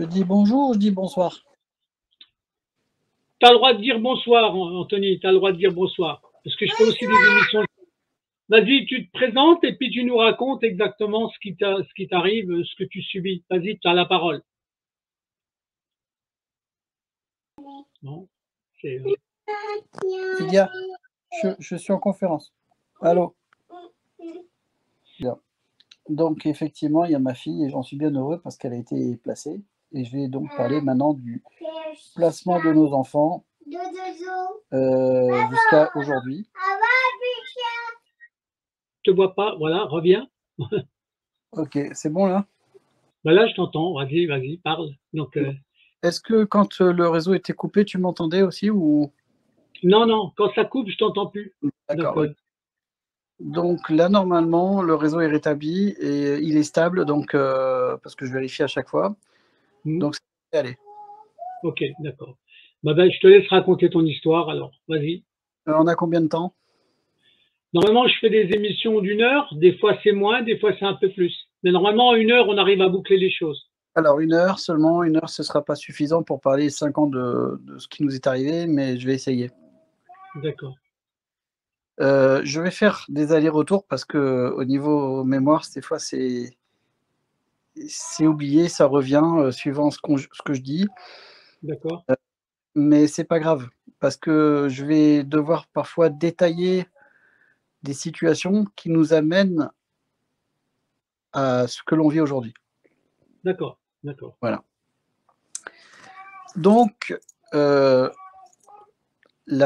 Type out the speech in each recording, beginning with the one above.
Je dis bonjour, je dis bonsoir. Tu as le droit de dire bonsoir, Anthony, tu as le droit de dire bonsoir. Parce que je fais aussi des émissions. Vas-y, tu te présentes et puis tu nous racontes exactement ce qui t'arrive, ce que tu subis. Vas-y, tu as la parole. Non, c'est, Lydia, je suis en conférence. Allô? Bien. Donc, effectivement, il y a ma fille et j'en suis bien heureux parce qu'elle a été placée. Et je vais donc parler maintenant du placement de nos enfants jusqu'à aujourd'hui. je te vois pas, voilà, reviens. Ok, c'est bon là? Ben là, je t'entends. Vas-y, vas-y, parle. Donc, Est-ce que quand le réseau était coupé, tu m'entendais aussi ou... non, non, quand ça coupe, je t'entends plus. Donc, D'accord, ok. Donc là, normalement, le réseau est rétabli et il est stable, donc parce que je vérifie à chaque fois. Donc, c'est allé. ok, d'accord. Ben, je te laisse raconter ton histoire alors. Vas-y. On a combien de temps? Normalement, je fais des émissions d'1 heure. Des fois, c'est moins, des fois, c'est un peu plus. Mais normalement, en 1 heure, on arrive à boucler les choses. Alors, 1 heure seulement, 1 heure, ce ne sera pas suffisant pour parler 5 ans de ce qui nous est arrivé, mais je vais essayer. D'accord. Je vais faire des allers-retours parce que au niveau mémoire, des fois, c'est oublié, ça revient suivant ce que je dis, D'accord. mais c'est pas grave parce que je vais devoir parfois détailler des situations qui nous amènent à ce que l'on vit aujourd'hui. D'accord. D'accord. Voilà. Donc, la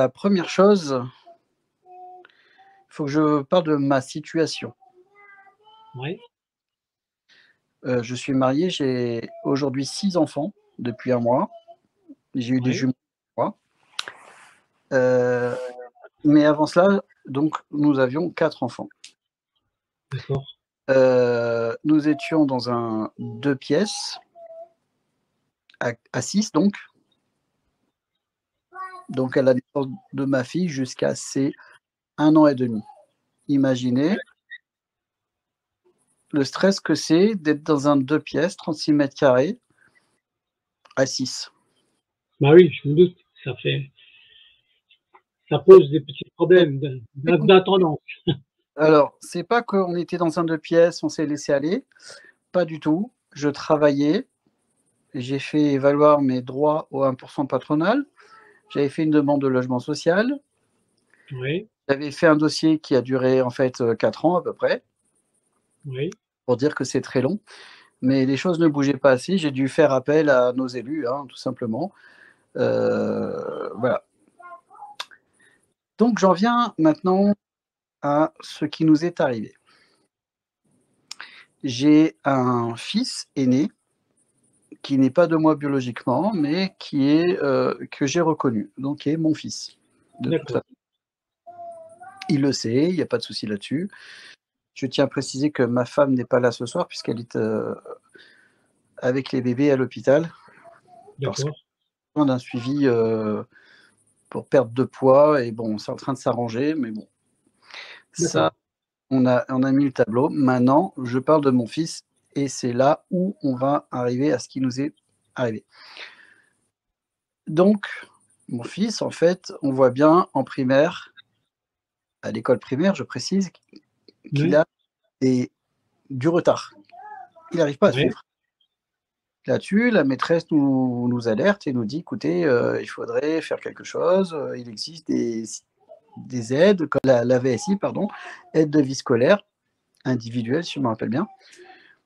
première chose, il faut que je parle de ma situation. Oui. Je suis marié, j'ai aujourd'hui 6 enfants depuis un mois. J'ai eu des Oui. jumeaux, moi. Heu, mais avant cela, donc nous avions 4 enfants. D'accord. Nous étions dans un 2 pièces à 6 donc à la naissance de ma fille jusqu'à ses 1 an et demi. Imaginez le stress que c'est d'être dans un 2 pièces, 36 m² à 6. Bah oui, je me doute. Ça pose des petits problèmes C'est compliqué. d'intendance. Alors, c'est pas qu'on était dans un 2 pièces, on s'est laissé aller, pas du tout. Je travaillais, j'ai fait valoir mes droits au 1 patronal. J'avais fait une demande de logement social. Oui. J'avais fait un dossier qui a duré en fait 4 ans à peu près, Oui. pour dire que c'est très long. Mais les choses ne bougeaient pas assez. J'ai dû faire appel à nos élus, hein, tout simplement. Voilà. Donc j'en viens maintenant à ce qui nous est arrivé. J'ai un fils aîné qui n'est pas de moi biologiquement, mais qui est que j'ai reconnu, donc qui est mon fils. De toute D'accord. façon, il le sait, il n'y a pas de souci là-dessus. Je tiens à préciser que ma femme n'est pas là ce soir puisqu'elle est avec les bébés à l'hôpital parce D'accord. qu'on a un suivi pour perte de poids et bon, c'est en train de s'arranger, mais bon, ça, D'accord. on a mis le tableau. Maintenant, je parle de mon fils et c'est là où on va arriver à ce qui nous est arrivé. Donc, mon fils, en fait, on voit bien en primaire, à l'école primaire, je précise, qu'il Oui. a du retard. Il n'arrive pas à Oui. suivre. Là-dessus, la maîtresse nous alerte et nous dit: «Écoutez, il faudrait faire quelque chose, il existe des aides comme la VSI pardon, aide de vie scolaire individuelle si je me rappelle bien».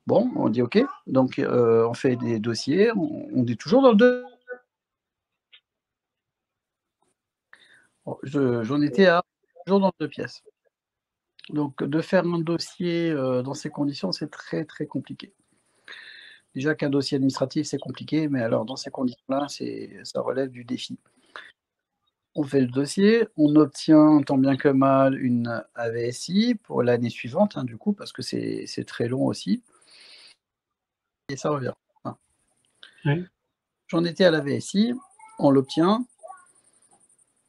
Bon, on dit: «OK», donc on fait des dossiers, on est toujours dans le 2. J'en étais à toujours dans le 2 pièces. Donc de faire un dossier, dans ces conditions, c'est très, très compliqué. Déjà qu'un dossier administratif, c'est compliqué, mais alors dans ces conditions-là, ça relève du défi. On fait le dossier, on obtient tant bien que mal une AVSI pour l'année suivante, hein, du coup, parce que c'est très long aussi et ça revient. Voilà. Oui. J'en étais à la VSI, on l'obtient.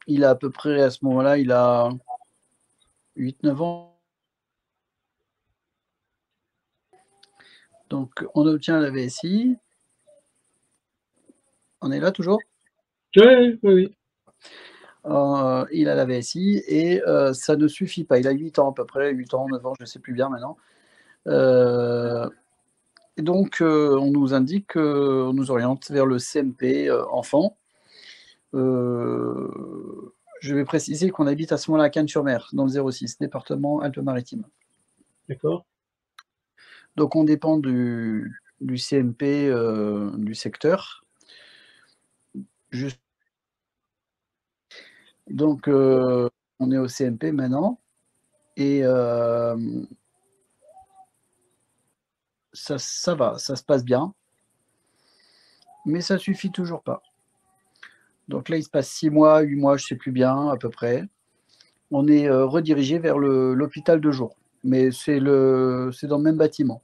Il a à peu près, à ce moment-là, il a 8, 9 ans. Donc on obtient la VSI. On est là toujours? Oui, oui, oui. Il a la VSI et ça ne suffit pas. Il a 8 ans à peu près, 8 ans, 9 ans, je ne sais plus bien maintenant. Et donc on nous indique qu'on nous oriente vers le CMP, enfant. Je vais préciser qu'on habite à ce moment-là à Cannes-sur-Mer, dans le 06, département Alpes-Maritimes. D'accord. Donc on dépend du CMP, du secteur. Juste donc on est au CMP maintenant et ça va, ça se passe bien, mais ça suffit toujours pas. Donc là, il se passe 6 mois, 8 mois, je sais plus bien à peu près. On est, redirigé vers l'hôpital de jour, mais c'est dans le même bâtiment.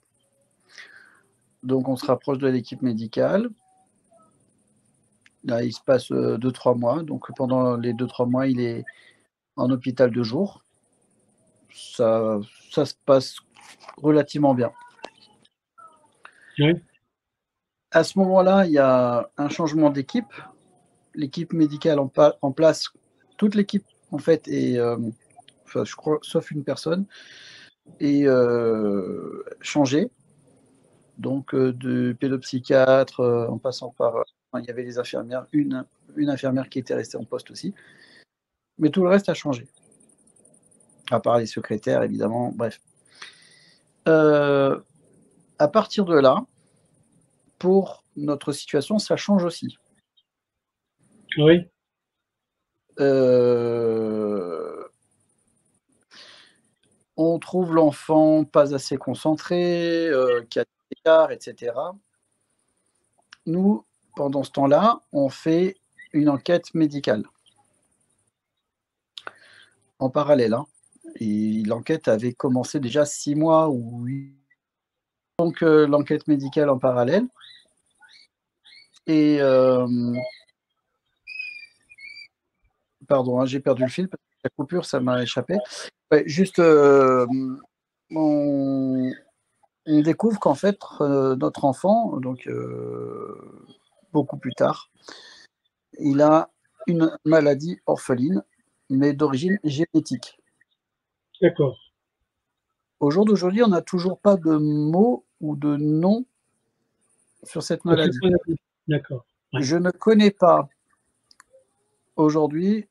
Donc on se rapproche de l'équipe médicale. Là, il se passe, 2-3 mois, donc pendant les 2-3 mois, il est en hôpital de jour. Ça se passe relativement bien. Oui. À ce moment-là, il y a un changement d'équipe. L'équipe médicale en place, toute l'équipe en fait est, enfin je crois sauf une personne, est, changée. Donc de pédopsychiatre, en passant par, enfin, il y avait les infirmières, une infirmière qui était restée en poste aussi. Mais tout le reste a changé. À part les secrétaires évidemment, bref. À partir de là, pour notre situation, ça change aussi. Oui. On trouve l'enfant pas assez concentré, qui a des écarts, et cetera. Nous, pendant ce temps-là, on fait une enquête médicale. En parallèle, hein. Et l'enquête avait commencé déjà 6 mois ou 8. Donc l'enquête médicale en parallèle et pardon, hein, j'ai perdu le fil parce que la coupure, ça m'a échappé. Ouais, juste, on découvre qu'en fait, notre enfant, donc beaucoup plus tard, il a une maladie orpheline, mais d'origine génétique. D'accord. Au jour d'aujourd'hui, on n'a toujours pas de mot ou de nom sur cette Sur cette maladie. maladie. D'accord. Ouais. Je ne connais pas aujourd'hui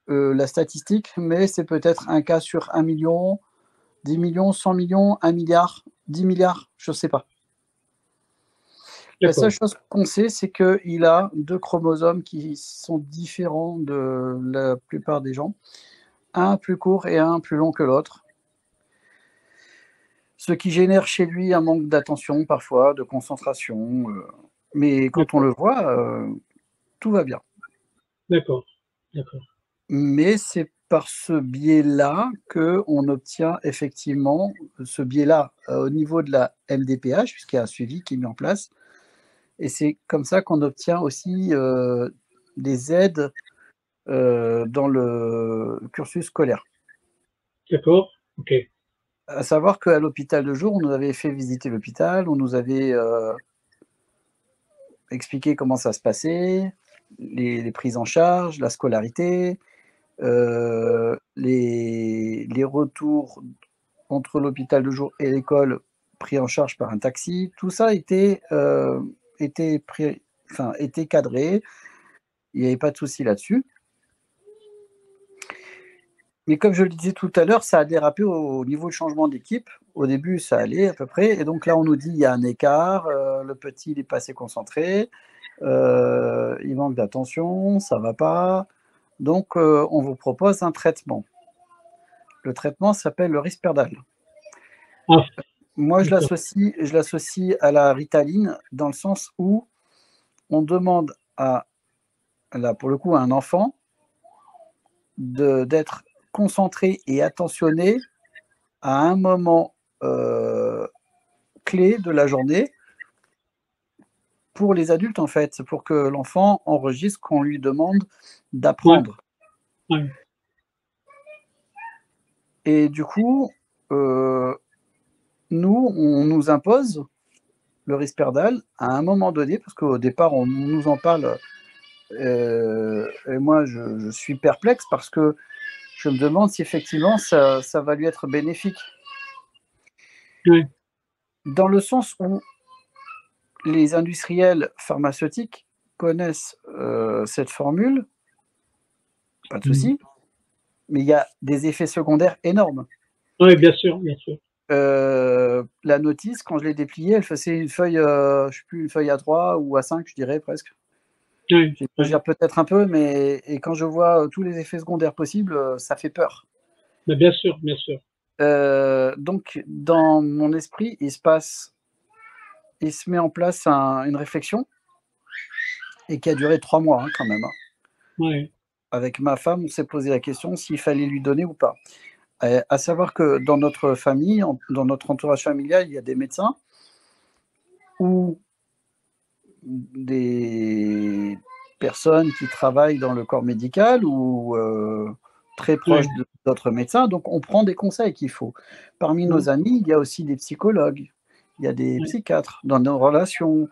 la statistique, mais c'est peut-être un cas sur 1 million, 10 millions, 100 millions, 1 milliard, 10 milliards, je ne sais pas. La seule D'accord. chose qu'on sait, c'est qu'il a 2 chromosomes qui sont différents de la plupart des gens, un plus court et un plus long que l'autre. Ce qui génère chez lui un manque d'attention parfois, de concentration, mais quand on D'accord. le voit, tout va bien. D'accord. D'accord. Mais c'est par ce biais-là qu'on obtient effectivement ce biais-là, au niveau de la MDPH, puisqu'il y a un suivi qui est mis en place et c'est comme ça qu'on obtient aussi, des aides, dans le cursus scolaire. D'accord. OK. À savoir qu'à l'hôpital de jour, on nous avait fait visiter l'hôpital, on nous avait, expliqué comment ça se passait, les prises en charge, la scolarité, les retours entre l'hôpital de jour et l'école pris en charge par un taxi. Tout ça était cadré, il n'y avait pas de souci là-dessus. Mais comme je le disais tout à l'heure, ça a dérapé au niveau du changement d'équipe. Au début, ça allait à peu près et donc là, on nous dit: «Il y a un écart, le petit, il est pas assez concentré, il manque d'attention, ça va pas, donc on vous propose un traitement». Le traitement s'appelle le Risperdal. Ah, Moi, d'accord. je l'associe à la Ritaline dans le sens où on demande à, là, pour le coup, à un enfant d'être concentré et attentionné à un moment clé de la journée pour les adultes, en fait, pour que l'enfant enregistre qu'on lui demande Ouais. d'apprendre. Ouais. Et du coup, nous, on nous impose le Risperdal, à un moment donné, parce qu'au départ, on nous en parle, et moi, je suis perplexe parce que je me demande si effectivement ça va lui être bénéfique. Oui. Dans le sens où les industriels pharmaceutiques connaissent cette formule, pas de souci, mais il y a des effets secondaires énormes. Oui, bien sûr, bien sûr. La notice, quand je l'ai dépliée, elle faisait une feuille, je sais plus, une feuille A3 ou A5, je dirais presque. Oui, J'exagère peut-être un peu, mais et quand je vois tous les effets secondaires possibles, ça fait peur. mais bien sûr, bien sûr. Donc, dans mon esprit, il se met en place une réflexion et qui a duré 3 mois hein, quand même. Hein. Oui. Avec ma femme, on s'est posé la question s'il fallait lui donner ou pas. À savoir que dans notre famille, dans notre entourage familial, il y a des médecins ou des personnes qui travaillent dans le corps médical ou très proches Oui. d'autres médecins. Donc, on prend des conseils qu'il faut. Parmi Oui. nos amis, il y a aussi des psychologues, il y a des Oui. psychiatres dans nos relations,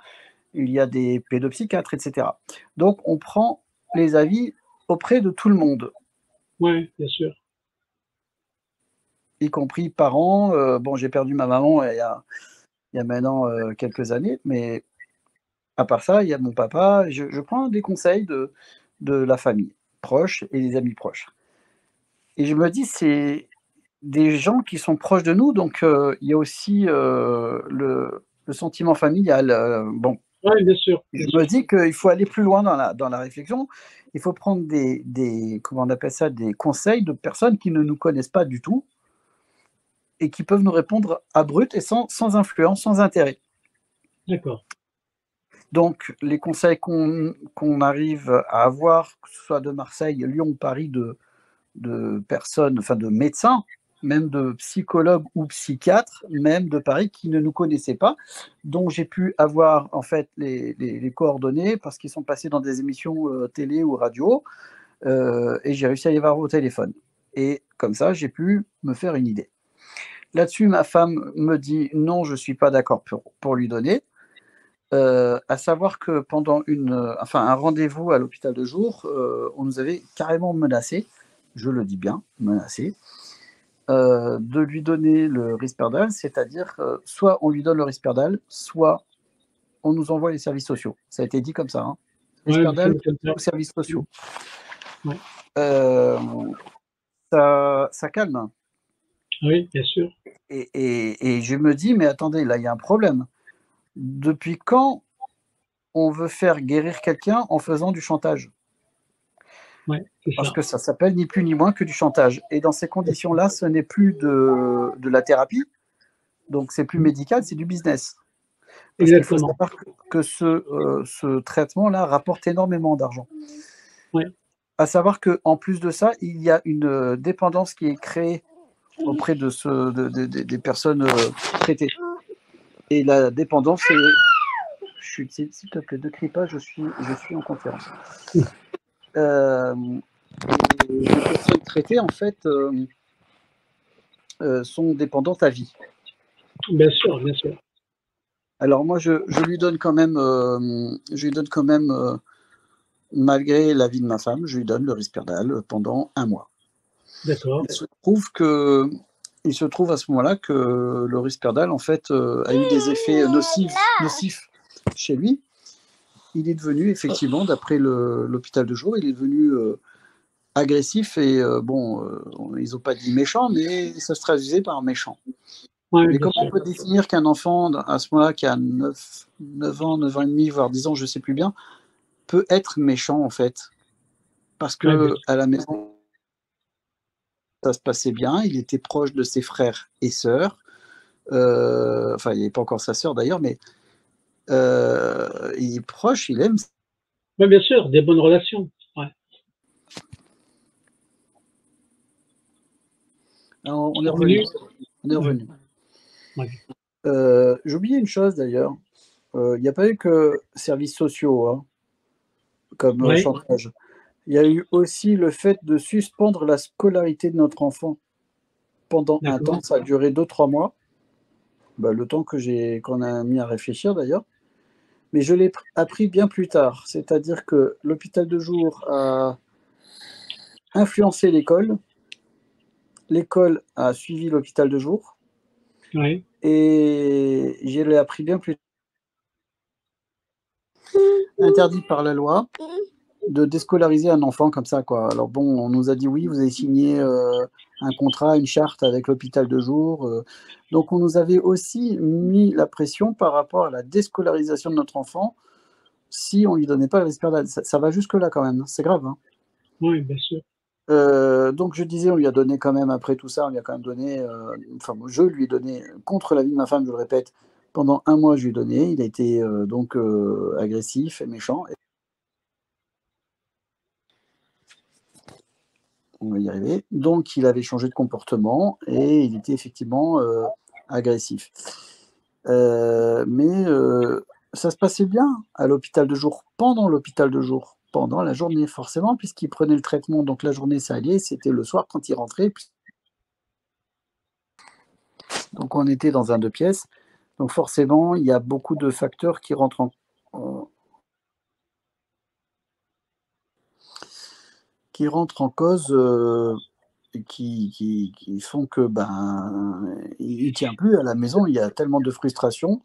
il y a des pédopsychiatres, etc. Donc, on prend les avis auprès de tout le monde, Oui, bien sûr. y compris parents. Bon, j'ai perdu ma maman il y a maintenant quelques années, mais à part ça, il y a mon papa. Je prends des conseils de la famille proche et des amis proches. Et je me dis, c'est des gens qui sont proches de nous, donc il y a aussi le sentiment familial. Bon, Oui, bien sûr, je bien me sûr. dis qu'il faut aller plus loin dans la réflexion. Il faut prendre comment on appelle ça, des conseils de personnes qui ne nous connaissent pas du tout et qui peuvent nous répondre à brut et sans influence, sans intérêt. D'accord. Donc, les conseils qu'on arrive à avoir, que ce soit de Marseille, Lyon, Paris, de personnes, enfin de médecins, même de psychologues ou psychiatres, même de Paris, qui ne nous connaissaient pas, dont j'ai pu avoir en fait les coordonnées parce qu'ils sont passés dans des émissions télé ou radio, et j'ai réussi à les avoir au téléphone. Et comme ça, j'ai pu me faire une idée. Là-dessus, ma femme me dit non, je ne suis pas d'accord pour lui donner. À savoir que pendant un rendez-vous à l'hôpital de jour, on nous avait carrément menacé, je le dis bien, menacé, de lui donner le Risperdal, c'est-à-dire soit on lui donne le Risperdal, soit on nous envoie les services sociaux. Ça a été dit comme ça. Hein. Oui, Risperdal aux services sociaux. Ouais. Ça calme. Oui, bien sûr. Et je me dis, mais attendez, là, il y a un problème. Depuis quand on veut faire guérir quelqu'un en faisant du chantage? Ouais, c'est Parce ça. que ça s'appelle ni plus ni moins que du chantage. Et dans ces conditions-là, ce n'est plus de la thérapie, donc c'est plus médical, c'est du business. Parce qu'il faut Exactement. savoir que ce traitement-là rapporte énormément d'argent. Ouais. À savoir qu'en plus de ça, il y a une dépendance qui est créée auprès des personnes traitées. Et la dépendance, c'est... S'il te plaît, ne crie pas, je suis en conférence. Et les personnes traitées, en fait, sont dépendantes à vie. Bien sûr, bien sûr. Alors moi, je lui donne quand même, malgré l'avis de ma femme, je lui donne le Risperdal pendant 1 mois. D'accord. Il se trouve à ce moment-là que le Risperdal, en fait, a eu des effets nocifs chez lui. Il est devenu, effectivement, d'après l'hôpital de jour, il est devenu agressif et ils n'ont pas dit méchant, mais ça se traduisait par méchant. Ouais, Mais bien comment on sûr. peut définir qu'un enfant, à ce moment-là, qui a 9 ans, 9 ans et demi, voire 10 ans, je ne sais plus bien, peut être méchant, en fait? Parce Ouais, bien que à la maison, ça se passait bien, il était proche de ses frères et sœurs. Enfin, il n'est pas encore sa sœur d'ailleurs, mais il est proche, il aime. ouais, bien sûr, des bonnes relations. Ouais. Alors, on est C'est revenu. revenu. On est Ouais. revenu. Ouais. J'ai oublié une chose d'ailleurs. Il n'y a pas eu que services sociaux hein, comme Ouais. chantage. Il y a eu aussi le fait de suspendre la scolarité de notre enfant pendant un temps. D'accord. Ça a duré 2-3 mois. le temps qu'on a mis à réfléchir d'ailleurs. Mais je l'ai appris bien plus tard. C'est-à-dire que l'hôpital de jour a influencé l'école. L'école a suivi l'hôpital de jour. Oui. Et je l'ai appris bien plus tard. Interdit par la loi de déscolariser un enfant comme ça, quoi. Alors bon, on nous a dit oui, vous avez signé un contrat, une charte avec l'hôpital de jour. Donc on nous avait aussi mis la pression par rapport à la déscolarisation de notre enfant si on lui donnait pas le Risperdal. Ça va jusque là quand même, c'est grave. Hein. Oui, bien sûr. Donc je disais, on lui a donné quand même, après tout ça, on lui a quand même donné, enfin je lui ai donné, contre l'avis de ma femme, je le répète, pendant 1 mois je lui ai donné, il a été donc agressif et méchant. On va y arriver. Donc il avait changé de comportement et il était effectivement agressif. Mais ça se passait bien à l'hôpital de jour, pendant l'hôpital de jour, pendant la journée forcément, puisqu'il prenait le traitement, donc la journée ça allait, c'était le soir quand il rentrait. Donc on était dans un 2 pièces, donc forcément il y a beaucoup de facteurs qui rentrent en cause, et qui font que, il tient plus à la maison. Il y a tellement de frustration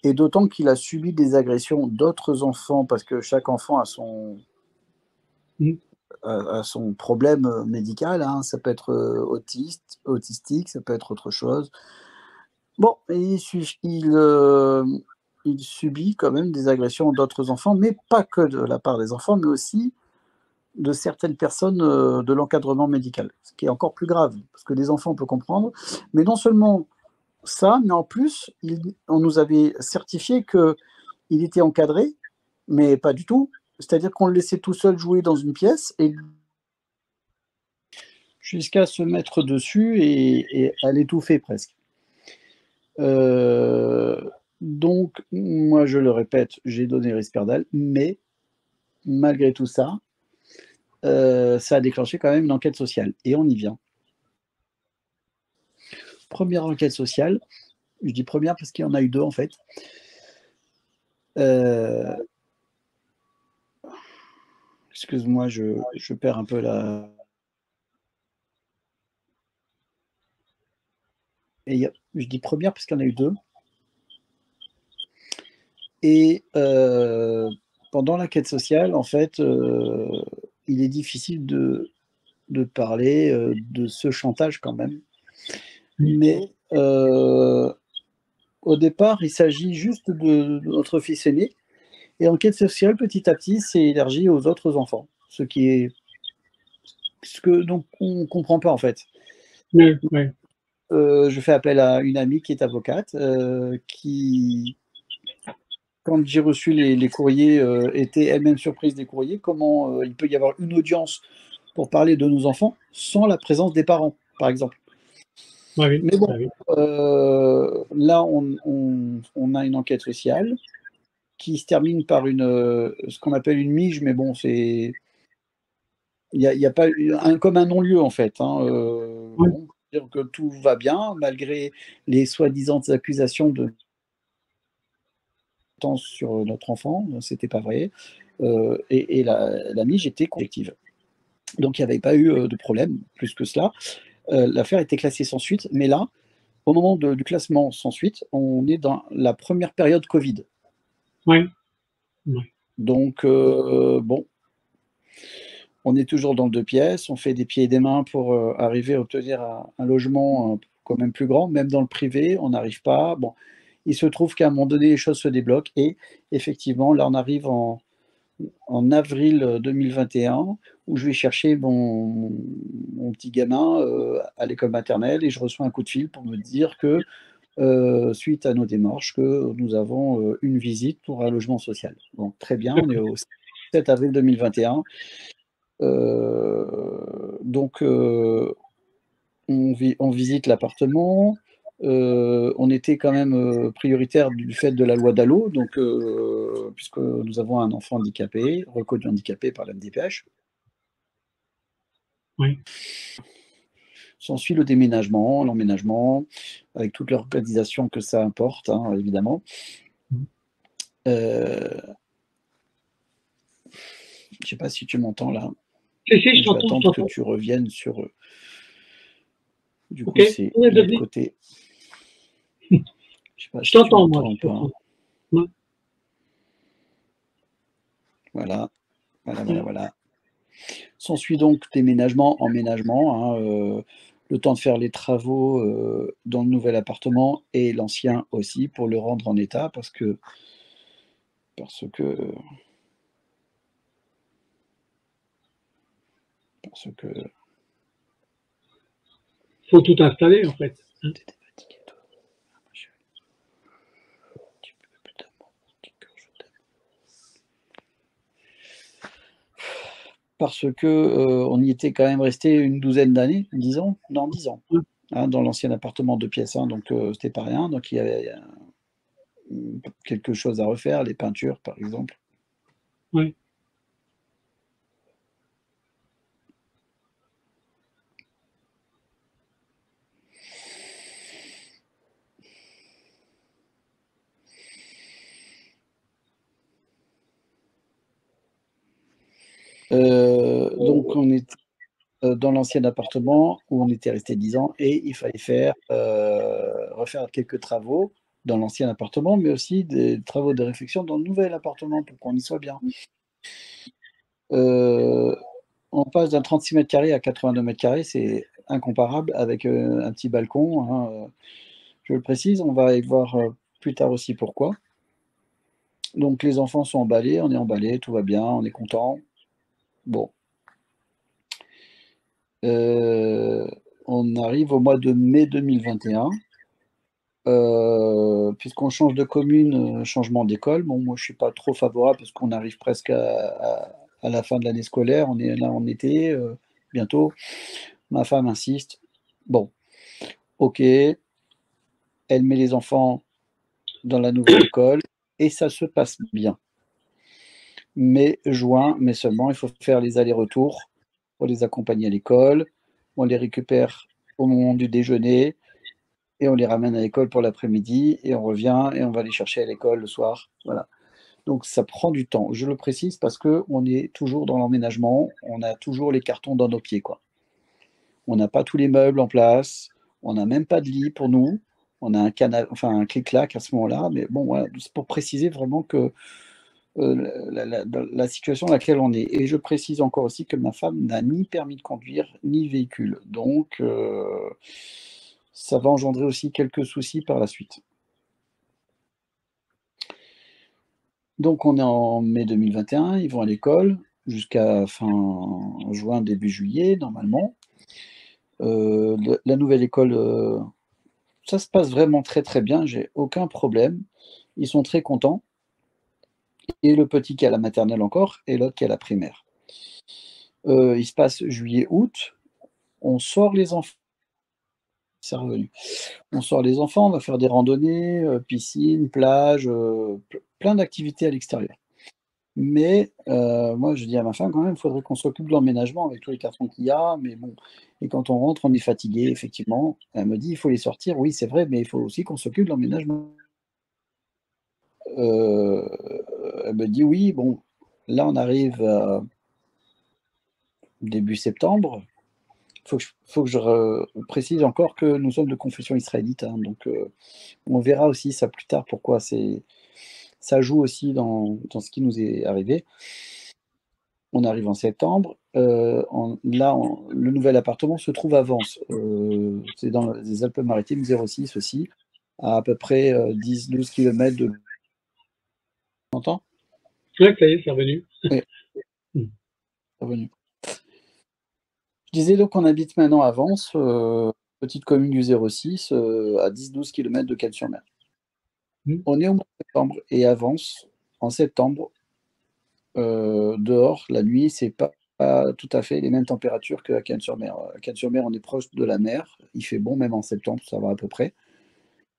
et d'autant qu'il a subi des agressions d'autres enfants parce que chaque enfant a son Mmh. a son problème, médical, hein. Ça peut être, autistique, ça peut être autre chose. Bon, et il subit quand même des agressions d'autres enfants, mais pas que de la part des enfants, mais aussi de certaines personnes de l'encadrement médical, ce qui est encore plus grave, parce que les enfants, on peut comprendre, mais non seulement ça, mais en plus, on nous avait certifié qu'il était encadré, mais pas du tout. C'est-à-dire qu'on le laissait tout seul jouer dans une pièce et jusqu'à se mettre dessus et à l'étouffer presque. Donc, moi, je le répète, j'ai donné Risperdal, mais malgré tout ça, ça a déclenché quand même une enquête sociale. Et on y vient. Première enquête sociale, je dis première parce qu'il y en a eu 2 en fait. Excuse-moi, je perds un peu la. Je dis première parce qu'il y en a eu 2. Et pendant l'enquête sociale, en fait, il est difficile de parler de ce chantage quand même. Mais au départ, il s'agit juste de notre fils aîné. Et enquête sociale, petit à petit, s'est élargie aux autres enfants. Ce que donc on ne comprend pas en fait. Oui, oui. Je fais appel à une amie qui est avocate, qui, quand j'ai reçu les courriers, était elle-même surprise des courriers. Comment il peut y avoir une audience pour parler de nos enfants sans la présence des parents, par exemple. Bah oui, Mais bon, bah oui. là, on a une enquête sociale qui se termine par ce qu'on appelle une mige, mais bon, il y a pas comme un non-lieu en fait. Hein, Oui, bon, dire que tout va bien malgré les soi-disant accusations de sur notre enfant, c'était pas vrai. Et la mige était collective. Donc il n'y avait pas eu de problème plus que cela. L'affaire était classée sans suite, mais là, au moment du classement sans suite, on est dans la première période Covid. oui, oui. Donc, bon, on est toujours dans le 2 pièces, on fait des pieds et des mains pour arriver à obtenir un logement quand même plus grand, même dans le privé, on n'arrive pas. Bon, il se trouve qu'à un moment donné, les choses se débloquent et effectivement, là, on arrive en avril 2021 où je vais chercher mon petit gamin à l'école maternelle et je reçois un coup de fil pour me dire que, suite à nos démarches, que nous avons une visite pour un logement social. Donc très bien, on est au 7 avril 2021. Donc on visite l'appartement. On était quand même prioritaire du fait de la loi DALO, donc puisque nous avons un enfant handicapé, reconnu handicapé par la MDPH. Oui. S'ensuit le déménagement, l'emménagement, avec toute l'organisation que ça importe, hein, évidemment. Je ne sais pas si tu m'entends là. Si, Je je vais t'entends, je attendre que t'entends. tu reviennes sur. Du Ok, coup, c'est ouais, de l'autre vas-y. côté. Je sais pas Je si tu t'entends, moi, m'entends je un peu. t'entends. Ouais. Voilà, voilà. S'ensuit donc déménagement, emménagement, hein, le temps de faire les travaux dans le nouvel appartement et l'ancien aussi pour le rendre en état parce que parce que parce que Faut tout installer, en fait. t'étais fatigué, toi. Ma chérie. Tu peux plus d'amour, mon petit cœur, je t'aime. Parce que on y était quand même resté une douzaine d'années, 10 ans, non 10 ans, Ouais. hein, dans l'ancien appartement 2 pièces, hein, donc c'était pas rien. Donc il y avait quelque chose à refaire, les peintures par exemple. Ouais. Donc on est dans l'ancien appartement où on était resté 10 ans et il fallait refaire quelques travaux dans l'ancien appartement, mais aussi des travaux de réfection dans le nouvel appartement pour qu'on y soit bien. Euh, on passe d'un 36 mètres carrés à 82 mètres carrés, c'est incomparable avec un petit balcon, hein, je le précise, on va y voir plus tard aussi pourquoi. Donc les enfants sont emballés, on est emballés, tout va bien, on est content. Bon, Euh, on arrive au mois de mai 2021. Puisqu'on change de commune, changement d'école. Bon, moi, je suis pas trop favorable parce qu'on arrive presque à la fin de l'année scolaire. On est là en été, bientôt. Ma femme insiste. Bon, ok, elle met les enfants dans la nouvelle école et ça se passe bien. Mais juin, mais seulement, il faut faire les allers-retours pour les accompagner à l'école. On les récupère au moment du déjeuner et on les ramène à l'école pour l'après-midi et on revient et on va les chercher à l'école le soir. Voilà. Donc ça prend du temps. Je le précise parce qu'on est toujours dans l'emménagement, on a toujours les cartons dans nos pieds, quoi. On n'a pas tous les meubles en place, on n'a même pas de lit pour nous, on a un clic-clac à ce moment-là, mais bon, voilà, c'est pour préciser vraiment que la situation dans laquelle on est. Et je précise encore aussi que ma femme n'a ni permis de conduire, ni véhicule. Donc ça va engendrer aussi quelques soucis par la suite. Donc on est en mai 2021, ils vont à l'école jusqu'à fin juin, début juillet, normalement. La nouvelle école, ça se passe vraiment très très bien, j'ai aucun problème. Ils sont très contents. Et le petit qui est à la maternelle encore, et l'autre qui est à la primaire. Il se passe juillet-août, on sort les enfants, c'est revenu. On sort les enfants, on va faire des randonnées, piscine, plage, plein d'activités à l'extérieur. Mais moi, je dis à ma femme quand même, il faudrait qu'on s'occupe de l'emménagement avec tous les cartons qu'il y a. Mais bon, et quand on rentre, on est fatigué, effectivement. Elle me dit, il faut les sortir. Oui, c'est vrai, mais il faut aussi qu'on s'occupe de l'emménagement. Euh, Elle me dit, oui, bon, là, on arrive début septembre. Faut que je précise encore que nous sommes de confession israélite, hein, donc on verra aussi ça plus tard pourquoi ça joue aussi dans ce qui nous est arrivé. On arrive en septembre. Le nouvel appartement se trouve à Vence. C'est dans les Alpes-Maritimes, 06 aussi, à peu près 10-12 km de. Tu entends? Ouais, ça y est, c'est revenu. Oui, revenu. Je disais donc qu'on habite maintenant à Vence, petite commune du 06, à 10-12 km de Cannes-sur-Mer. On est au mois de septembre et à Vence, en septembre, dehors, la nuit, c'est pas tout à fait les mêmes températures qu'à Cannes-sur-Mer. À Cannes-sur-Mer, on est proche de la mer, il fait bon même en septembre, ça va à peu près.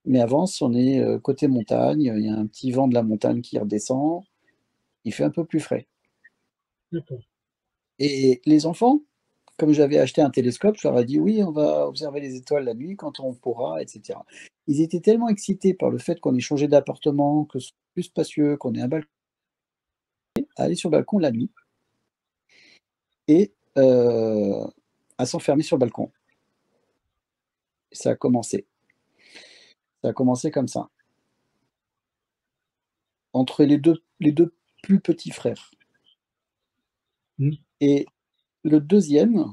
Mais à Vence, on est côté montagne, il y a un petit vent de la montagne qui redescend, il fait un peu plus frais. D'accord. Et les enfants, comme j'avais acheté un télescope, je leur ai dit: «Oui, on va observer les étoiles la nuit quand on pourra» et cetera. Ils étaient tellement excités par le fait qu'on ait changé d'appartement, que ce soit plus spacieux, qu'on ait un balcon, à aller sur le balcon la nuit et à s'enfermer sur le balcon. Ça a commencé. Ça a commencé comme ça, entre les deux plus petits frères Mmh. et le deuxième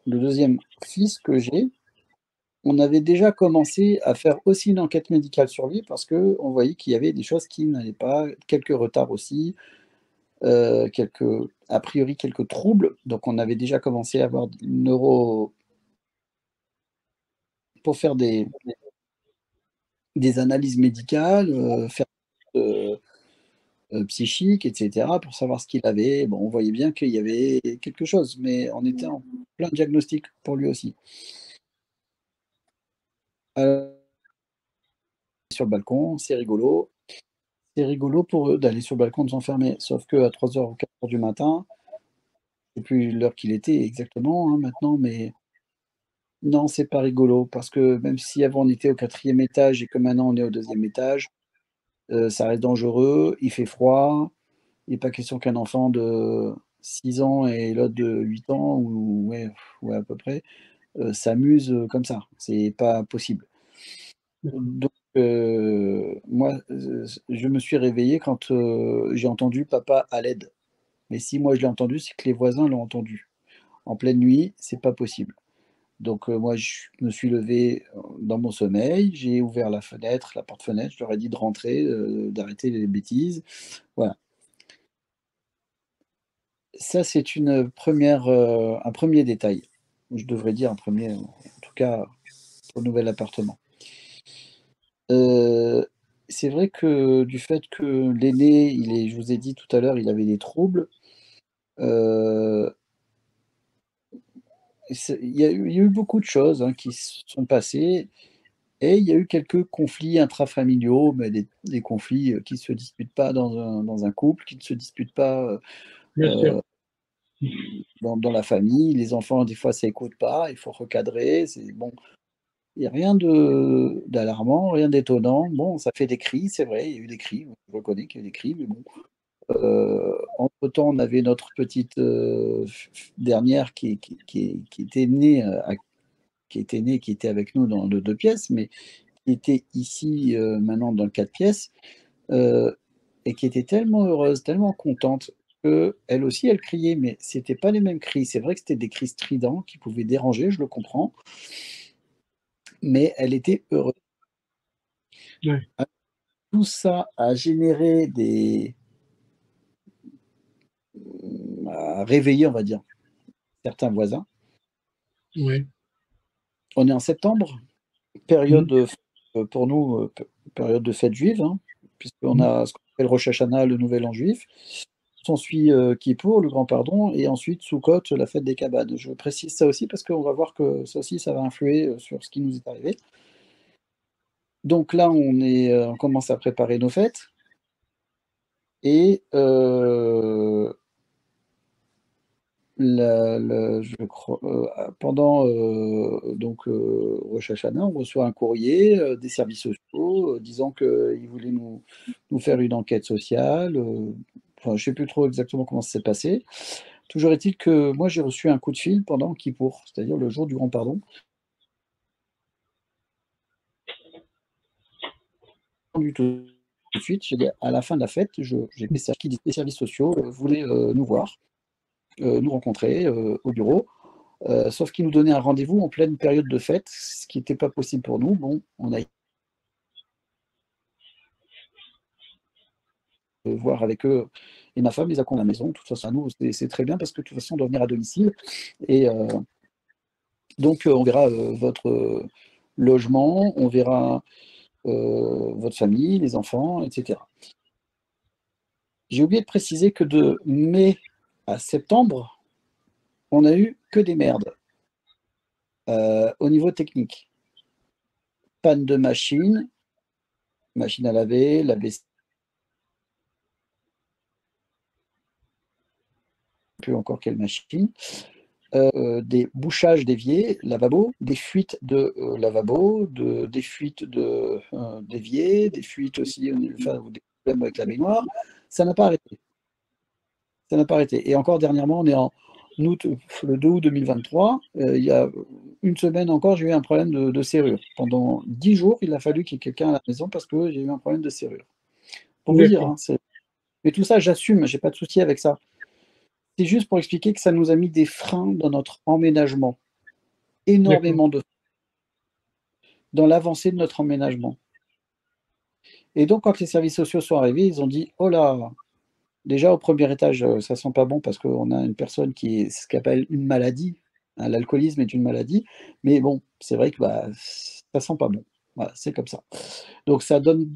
le 2e fils que j'ai, on avait déjà commencé à faire aussi une enquête médicale sur lui parce qu'on voyait qu'il y avait des choses qui n'allaient pas, quelques retards aussi, quelques a priori quelques troubles. Donc on avait déjà commencé à avoir une neuro pour faire des analyses médicales, faire psychiques et cetera pour savoir ce qu'il avait. Bon, on voyait bien qu'il y avait quelque chose, mais on était en plein diagnostic pour lui aussi. Heu, sur le balcon, c'est rigolo. C'est rigolo pour eux d'aller sur le balcon, de s'enfermer. Sauf qu'à 3 heures ou 4 heures du matin, je sais plus l'heure qu'il était exactement, hein, maintenant, mais non, c'est pas rigolo parce que même si avant on était au 4e étage et que maintenant on est au 2e étage, ça reste dangereux, il fait froid. Il est pas question qu'un enfant de 6 ans et l'autre de 8 ans ou ouais à peu près, s'amuse, comme ça. C'est pas possible. D'accord. Donc moi, je me suis réveillé quand, j'ai entendu: «Papa, à l'aide». Mais si moi je l'ai entendu, c'est que les voisins l'ont entendu. En pleine nuit, c'est pas possible. Donc moi je me suis levé, dans mon sommeil, j'ai ouvert la fenêtre, la porte-fenêtre, je leur ai dit de rentrer, d'arrêter les bêtises. Voilà. Ça c'est un premier détail. Je devrais dire un premier, en tout cas au nouvel appartement. Heu, c'est vrai que du fait que l'aîné, je vous ai dit tout à l'heure, il avait des troubles, heu il y a eu beaucoup de choses, hein, qui se sont passées et il y a eu quelques conflits intrafamiliaux, mais des conflits, qui ne se disputent pas dans un couple, qui ne se disputent pas, Bien sûr. heu, dans la famille. Les enfants, des fois, ça écoute pas, il faut recadrer, c'est bon, il y a rien d'alarmant, rien d'étonnant. Bon, ça fait des cris, c'est vrai, il y a eu des cris, je reconnais qu'il y a eu des cris, mais bon, entre-temps, on avait notre petite, f f dernière qui était née, qui était avec nous dans le 2 pièces, mais qui était ici, maintenant dans le 4 pièces, heu et qui était tellement heureuse, tellement contente qu'elle aussi, elle criait, mais c'était pas les mêmes cris. C'est vrai que c'était des cris stridents qui pouvaient déranger, je le comprends, mais elle était heureuse. Ouais. Ah, tout ça a généré a réveillé, on va dire, certains voisins. Ouais. On est en septembre, Mmh. période, pour nous, période de fête juive, hein, puisqu'on Mmh. a ce qu'on appelle Rosh Hashanah, le nouvel an juif. S'ensuit, Kippour, le grand pardon et ensuite Soukhot, la fête des cabanes. Je précise ça aussi parce qu'on va voir que ça aussi, ça va influer, sur ce qui nous est arrivé. Donc là, on commence à préparer nos fêtes et je crois, pendant, donc Rosh Hashanah, on reçoit un courrier, des services sociaux, disant qu'ils voulaient nous faire une enquête sociale, enfin, je sais plus trop exactement comment ça s'est passé. Toujours est-il que moi, j'ai reçu un coup de fil pendant Kippour, c'est-à-dire le jour du grand pardon. Du tout de suite, j'ai dit à la fin de la fête, j'ai des messages qui disent: «Les services sociaux, voulaient, nous voir, nous rencontrer, au bureau». Sauf qu'ils nous donnaient un rendez-vous en pleine période de fête, ce qui était pas possible pour nous. Bon, on a été voir avec eux et ma femme les accompagne à la maison. De toute façon, à nous, c'est très bien parce que de toute façon, on doit venir à domicile et donc on verra, votre, logement, on verra, votre famille, les enfants et cetera. J'ai oublié de préciser que de mai à septembre, on a eu que des merdes, au niveau technique. Panne de machine à laver, lave-vaisselle, plus encore quelle machine. des bouchages d'éviers, lavabo, des fuites de lavabo, des fuites d'éviers, des fuites aussi, enfin, des problèmes avec la baignoire. Ça n'a pas arrêté. Ça n'a pas arrêté. Et encore dernièrement, on est en août, le 2 août 2023, il y a une semaine encore, j'ai eu un problème de serrure. Pendant 10 jours, il a fallu qu'il y ait quelqu'un à la maison parce que j'ai eu un problème de serrure. Pour vous dire, D'accord. hein, mais tout ça, j'assume, j'ai pas de souci avec ça. C'est juste pour expliquer que ça nous a mis des freins dans notre emménagement. D'accord. Énormément de dans l'avancée de notre emménagement. Et donc, quand les services sociaux sont arrivés, ils ont dit: oh là, déjà au premier étage, ça sent pas bon parce qu'on a une personne qui est ce qu'on appelle une maladie. Hein, l'alcoolisme est une maladie, mais bon, c'est vrai que bah, ça sent pas bon. Voilà, c'est comme ça. Donc, ça donne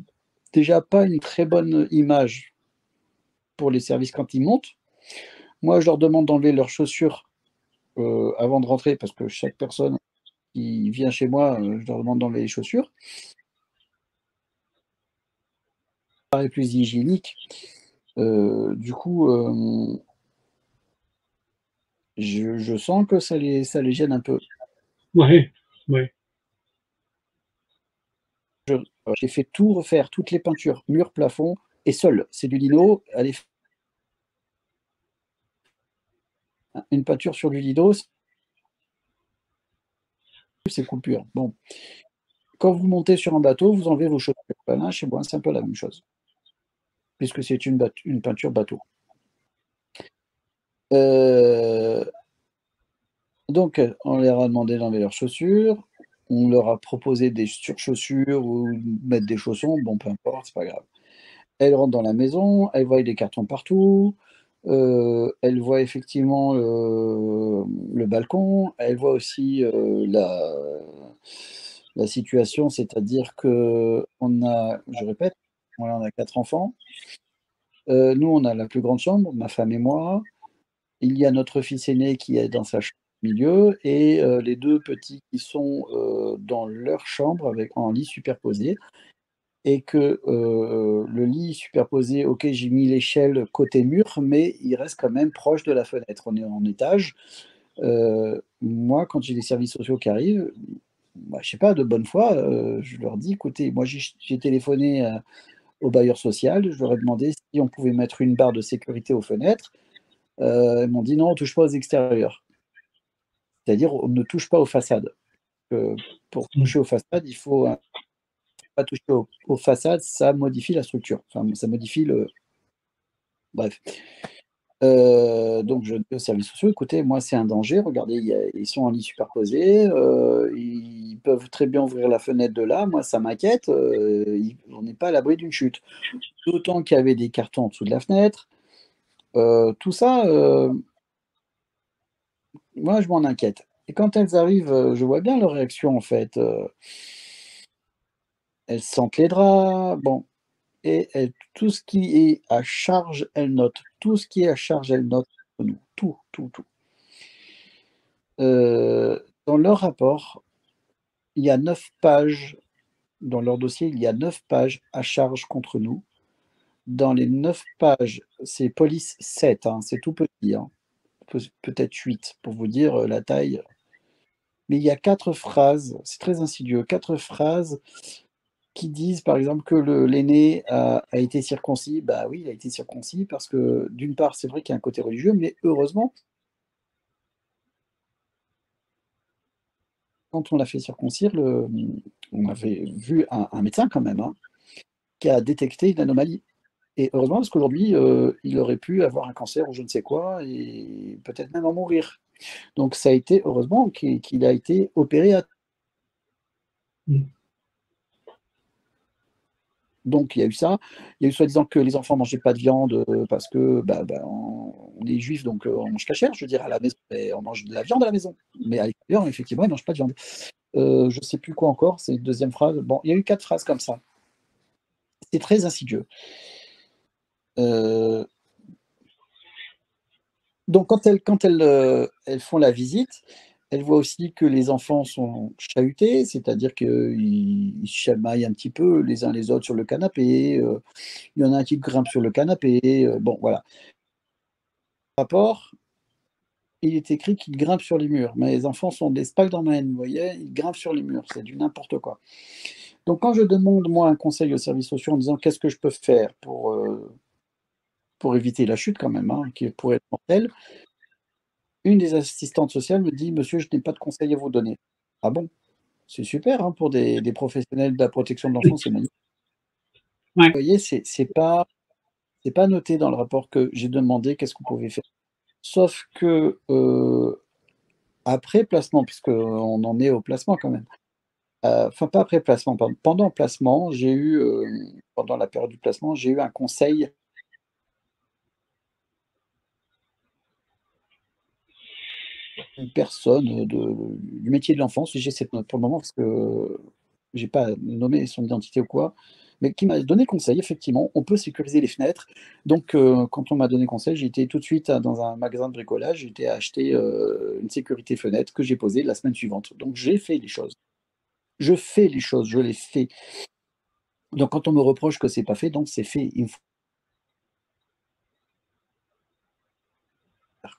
déjà pas une très bonne image pour les services quand ils montent. Moi, je leur demande d'enlever leurs chaussures avant de rentrer parce que chaque personne qui vient chez moi, je leur demande d'enlever les chaussures. Ça paraît plus hygiénique. Du coup, je sens que ça les gêne un peu. Ouais, ouais. J'ai fait tout refaire, toutes les peintures, mur, plafond et sol. C'est du lino. Allez, une peinture sur du lino, c'est coupure. Bon, quand vous montez sur un bateau, vous enlevez vos chaussures. Voilà, chez moi, c'est un peu la même chose, puisque c'est une peinture bateau. Donc, on leur a demandé d'enlever leurs chaussures. On leur a proposé des surchaussures ou mettre des chaussons. Bon, peu importe, c'est pas grave. Elle rentre dans la maison, elle voit des cartons partout, elle voit effectivement le balcon, elle voit aussi la situation, c'est-à-dire qu'on a, je répète, voilà, on a 4 enfants. Nous, on a la plus grande chambre, ma femme et moi. Il y a notre fils aîné qui est dans sa chambre au milieu et les 2 petits qui sont dans leur chambre en lit superposé. Et que le lit superposé, ok, j'ai mis l'échelle côté mur, mais il reste quand même proche de la fenêtre. On est en étage. Moi, quand j'ai des services sociaux qui arrivent, bah, je sais pas, de bonne foi, je leur dis, écoutez, moi j'ai téléphoné au bailleur social, je leur ai demandé si on pouvait mettre une barre de sécurité aux fenêtres. Ils m'ont dit non, on ne touche pas aux extérieurs. C'est-à-dire, on ne touche pas aux façades. Pour toucher aux façades, il faut pas toucher aux façades, ça modifie la structure. Enfin, ça modifie le. Bref. Donc, je dis aux services sociaux, écoutez, moi, c'est un danger. Regardez, ils sont en lit superposé. Ils peuvent très bien ouvrir la fenêtre de là. Moi, ça m'inquiète. On n'est pas à l'abri d'une chute. D'autant qu'il y avait des cartons en dessous de la fenêtre. Tout ça, moi, je m'en inquiète. Et quand elles arrivent, je vois bien leur réaction, en fait. Elles sentent les draps. Bon, et tout ce qui est à charge, elle note. Tout ce qui est à charge, elle note pour nous. Tout, tout, tout. Dans leur rapport, il y a 9 pages, dans leur dossier, il y a 9 pages à charge contre nous. Dans les 9 pages, c'est police 7, hein, c'est tout petit, hein, peut-être 8 pour vous dire la taille. Mais il y a 4 phrases, c'est très insidieux, 4 phrases qui disent par exemple que l'aîné a été circoncis. Bah oui, il a été circoncis parce que d'une part, c'est vrai qu'il y a un côté religieux, mais heureusement, quand on l'a fait circoncire, on avait vu un médecin quand même, hein, qui a détecté une anomalie. Et heureusement, parce qu'aujourd'hui, il aurait pu avoir un cancer ou je ne sais quoi, et peut-être même en mourir. Donc ça a été, heureusement, qu'il a été opéré à. Mm. Donc il y a eu ça. Il y a eu soi-disant que les enfants ne mangeaient pas de viande parce que on est juif, donc on mange cachère. Je veux dire, à la maison, on mange de la viande à la maison. Mais à l'extérieur, effectivement, ils ne mangent pas de viande. Je ne sais plus quoi encore, c'est une deuxième phrase. Bon, il y a eu 4 phrases comme ça. C'est très insidieux. Euh, donc elles font la visite, elles voient aussi que les enfants sont chahutés, c'est-à-dire qu'ils se chamaillent un petit peu les uns les autres sur le canapé. Il y en a un qui grimpe sur le canapé. Bon, voilà. Rapport, il est écrit qu'ils grimpent sur les murs. Mes enfants sont des Spider-Man, vous voyez, ils grimpent sur les murs, c'est du n'importe quoi. Donc quand je demande, moi, un conseil aux services sociaux en disant qu'est-ce que je peux faire pour éviter la chute quand même, hein, qui pourrait être mortelle, une des assistantes sociales me dit: «Monsieur, je n'ai pas de conseil à vous donner». Ah bon? C'est super, hein, pour des professionnels de la protection de l'enfance, c'est magnifique. Ouais. Vous voyez, c'est pas noté dans le rapport que j'ai demandé qu'est-ce qu'on pouvait faire. Sauf que, après placement, puisqu'on en est au placement quand même, enfin pas après placement, pardon, pendant le placement, j'ai eu, pendant la période du placement, j'ai eu un conseil. Une personne, du métier de l'enfance, j'ai cette note pour le moment parce que j'ai pas nommé son identité ou quoi, mais qui m'a donné conseil, effectivement, on peut sécuriser les fenêtres. Donc quand on m'a donné conseil, j'ai été tout de suite dans un magasin de bricolage, j'ai été acheter, une sécurité fenêtre que j'ai posée la semaine suivante. Donc j'ai fait les choses. Je fais les choses, je les fais. Donc quand on me reproche que c'est pas fait, donc c'est fait. Il faut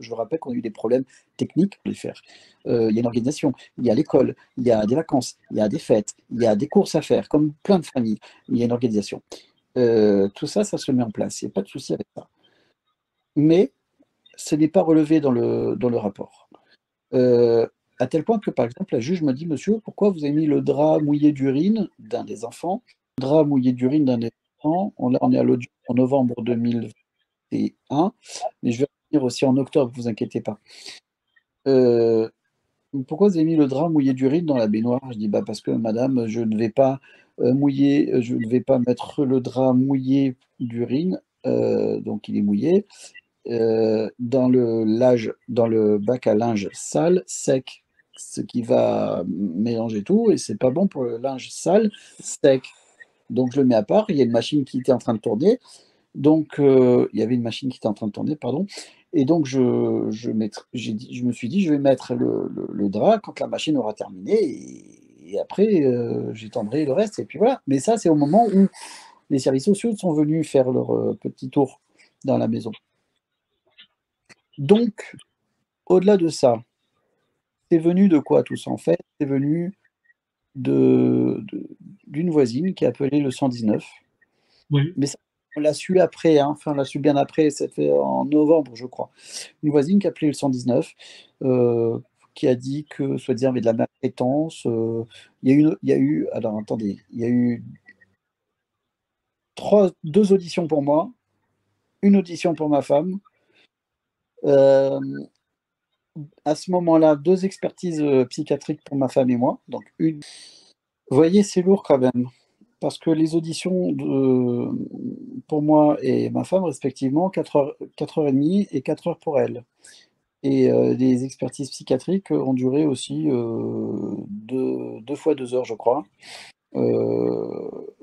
Je vous rappelle qu'on a eu des problèmes techniques pour les faire. Il y a une organisation, il y a l'école, il y a des vacances, il y a des fêtes, il y a des courses à faire, comme plein de familles. Il y a une organisation. Tout ça, ça se met en place. Il n'y a pas de souci avec ça. Mais ce n'est pas relevé dans le rapport. À tel point que, par exemple, la juge me dit: «Monsieur, pourquoi vous avez mis le drap mouillé d'urine d'un des enfants, drap mouillé d'urine d'un des enfants?» On est à l'audience en novembre 2021, mais je vais revenir aussi en octobre, vous inquiétez pas. Heu, Pourquoi vous avez mis le drap mouillé d'urine dans la baignoire? Je dis: «Bah, parce que madame, je ne vais pas, je ne vais pas mettre le drap mouillé d'urine, donc il est mouillé, dans le bac à linge sale, sec, ce qui va mélanger tout et c'est pas bon pour le linge sale, sec». Donc je le mets à part, il y a une machine qui était en train de tourner, donc il y avait une machine qui était en train de tourner, pardon, et donc je me suis dit: «Je vais mettre le drap quand la machine aura terminé et après, j'étendrai le reste» et puis voilà. Mais ça, c'est au moment où les services sociaux sont venus faire leur, petit tour dans la maison. Donc au-delà de ça, c'est venu de quoi tout ça, en fait? C'est venu d'une voisine qui a appelé le 119. Oui. Mais ça, on l'a su après, hein, enfin on l'a su bien après, c'était en novembre, je crois. Une voisine qui a appelé le 119, heu, qui a dit que soi-disant il y avait de la maltraitance, il y a eu alors attendez, il y a eu 2 auditions pour moi, une audition pour ma femme, hem, à ce moment-là, 2 expertises, psychiatriques pour ma femme et moi, donc une. Vous voyez, c'est lourd quand même, parce que les auditions pour moi et ma femme respectivement, 4 heures et demie et 4 heures pour elle. Et les expertises psychiatriques ont duré aussi, 2 fois 2 heures, je crois. Heu,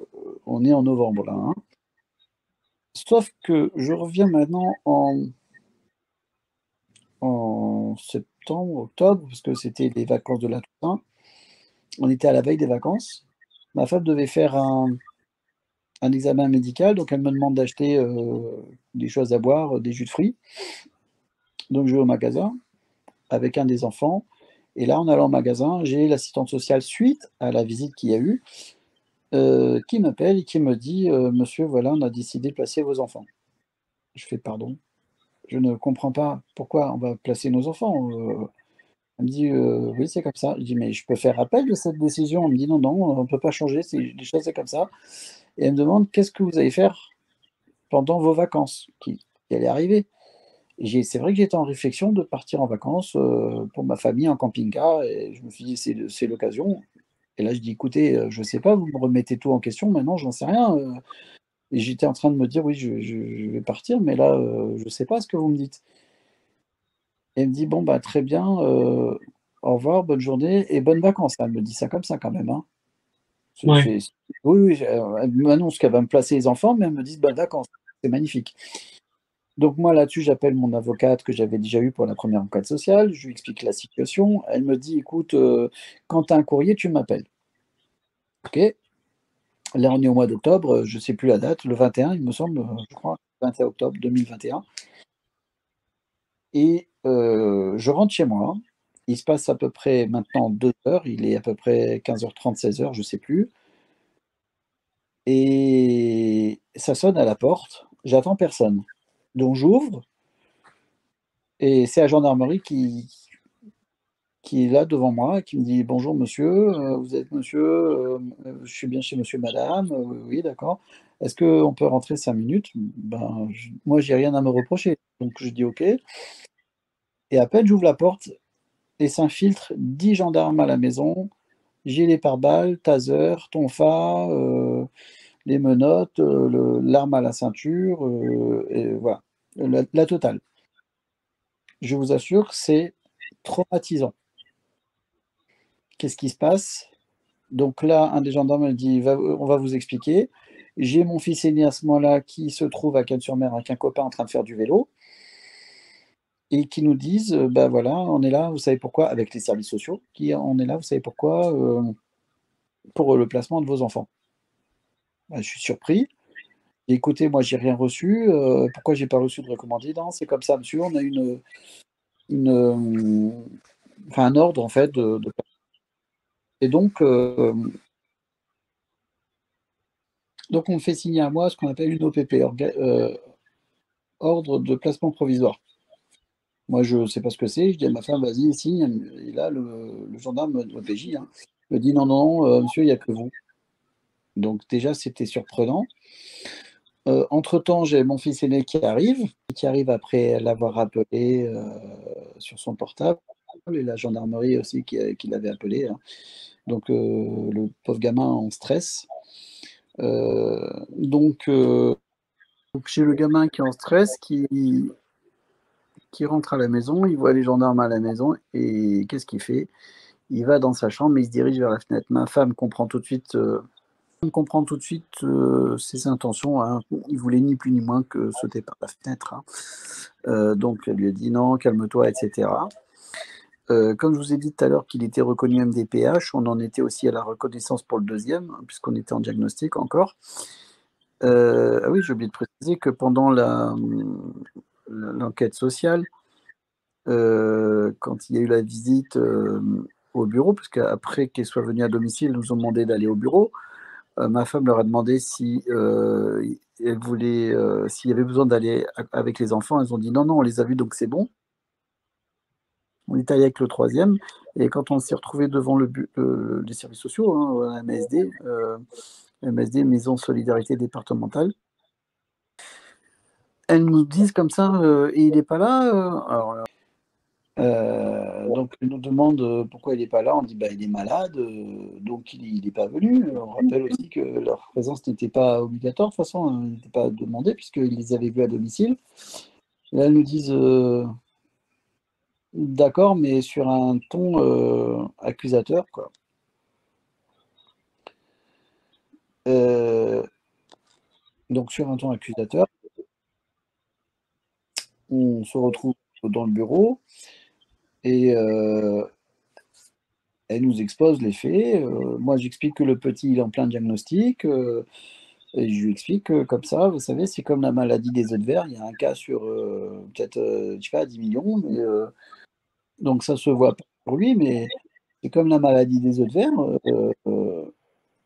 on est en novembre là, hein. Sauf que je reviens maintenant en septembre, octobre, parce que c'était les vacances de la Toussaint. On était à la veille des vacances. Ma femme devait faire un examen médical, donc elle me demande d'acheter, des choses à boire, des jus de fruits. Donc je vais au magasin avec un des enfants et là, en allant au magasin, j'ai l'assistante sociale suite à la visite qu'il y a eu, qui m'appelle et qui me dit: «Monsieur, voilà, on a décidé de placer vos enfants». Je fais: «Pardon? Je ne comprends pas, pourquoi on va placer nos enfants?» Elle me dit: «Oui, c'est comme ça». Je dis: «Mais je peux faire appel de cette décision?» Elle me dit: «Non, non, on ne peut pas changer, c'est les choses, c'est comme ça» et elle me demande: «Qu'est-ce que vous allez faire pendant vos vacances?» Qui allaient arriver. Et c'est vrai que j'étais en réflexion de partir en vacances, pour ma famille en camping-car et je me suis dit: C'est l'occasion». Et là, je dis: «Écoutez, je sais pas, vous me remettez tout en question maintenant, j'en sais rien, et j'étais en train de me dire: «Oui, je vais partir, mais là, je sais pas ce que vous me dites». Et elle me dit: «Bon, bah, très bien, au revoir, bonne journée et bonnes vacances». Elle me dit ça comme ça quand même, hein. Ouais. C'est oui, oui, elle m'annonce qu'elle va me placer les enfants, mais elle me dit: «Bonnes vacances». C'est magnifique. Donc moi, là-dessus, j'appelle mon avocate que j'avais déjà eue pour la première enquête sociale, je lui explique la situation. Elle me dit: «Écoute, quand tu as un courrier, tu m'appelles». OK. Là, on est au mois d'octobre, je sais plus la date, le 21, il me semble, je crois, 21 octobre 2021 et Je rentre chez moi. Il se passe à peu près maintenant 2 heures. Il est à peu près 15h30, 16h, je sais plus. Et ça sonne à la porte. J'attends personne. Donc j'ouvre et c'est la gendarmerie qui est là devant moi, qui me dit: «Bonjour monsieur, vous êtes monsieur, je suis bien chez monsieur, madame, oui, oui, d'accord. Est-ce qu'on peut rentrer 5 minutes?» Ben, moi, j'ai rien à me reprocher. Donc je dis: «OK», et à peine j'ouvre la porte et s'infiltrent 10 gendarmes à la maison, gilet pare-balles, taser, tonfa, les menottes, l'arme à la ceinture, et voilà, la totale. Je vous assure, c'est traumatisant. Qu'est-ce qui se passe? Donc là, un des gendarmes me dit: On va vous expliquer. J'ai mon fils aîné à ce moment-là qui se trouve à Cannes-sur-Mer avec un copain en train de faire du vélo et qui nous disent: Bah voilà, on est là, vous savez pourquoi?» Avec les services sociaux, «On est là, vous savez pourquoi? Pour le placement de vos enfants». Bah, je suis surpris. «Écoutez, moi j'ai rien reçu, pourquoi j'ai pas reçu de recommandé?» «Non, c'est comme ça monsieur, on a une, enfin un ordre en fait de» et donc on me fait signer à moi ce qu'on appelle une OPP, ordre de placement provisoire. Moi, je ne sais pas ce que c'est. Je dis à ma femme: «Vas-y, signe». Et là, le gendarme, le PJ, hein, me dit: «Non, non, monsieur, il y a que vous». Donc déjà, c'était surprenant. Entre-temps, j'ai mon fils aîné qui arrive après l'avoir appelé, sur son portable, et la gendarmerie aussi qui l'avait appelé, hein. Donc le pauvre gamin en stress. Donc j'ai le gamin qui est en stress, qui rentre à la maison, il voit les gendarmes à la maison et qu'est-ce qu'il fait? Il va dans sa chambre et il se dirige vers la fenêtre. Ma femme comprend tout de suite, ses intentions, hein. Il voulait ni plus ni moins que sauter par la fenêtre, hein. Donc elle lui a dit: «Non, calme-toi» et cetera. Comme je vous ai dit tout à l'heure qu'il était reconnu MDPH, on en était aussi à la reconnaissance pour le deuxième, hein, puisqu'on était en diagnostic encore. Ah oui, j'ai oublié de préciser que pendant l'enquête sociale, quand il y a eu la visite, au bureau, parce qu'après qu'elle soit venue à domicile, ils nous ont demandé d'aller au bureau. Ma femme leur a demandé si, elles voulaient, s'il y avait besoin d'aller avec les enfants. Elles ont dit: «Non, non, on les a vus, donc c'est bon». On est allé avec le troisième et quand on s'est retrouvé devant les services sociaux, hein, MSD, MSD, Maison Solidarité Départementale, elles nous disent comme ça: «Et il est pas là?» Alors donc elle nous demande, pourquoi il est pas là. On dit: «Bah, il est malade, donc il est pas venu». On rappelle aussi que leur présence n'était pas obligatoire, de toute façon, n'était pas demandée puisqu'ils les avaient vus à domicile. Et là, elles nous disent: «D'accord», mais sur un ton, accusateur, quoi. Heu, donc sur un ton accusateur, on se retrouve dans le bureau et elle nous expose les faits. Moi, j'explique que le petit, il est en plein diagnostic, et je lui explique que comme ça, vous savez, c'est comme la maladie des œufs de verre, il y a un cas sur, peut-être, je sais pas, 10 millions, mais donc ça se voit pas pour lui, mais c'est comme la maladie des œufs de verre,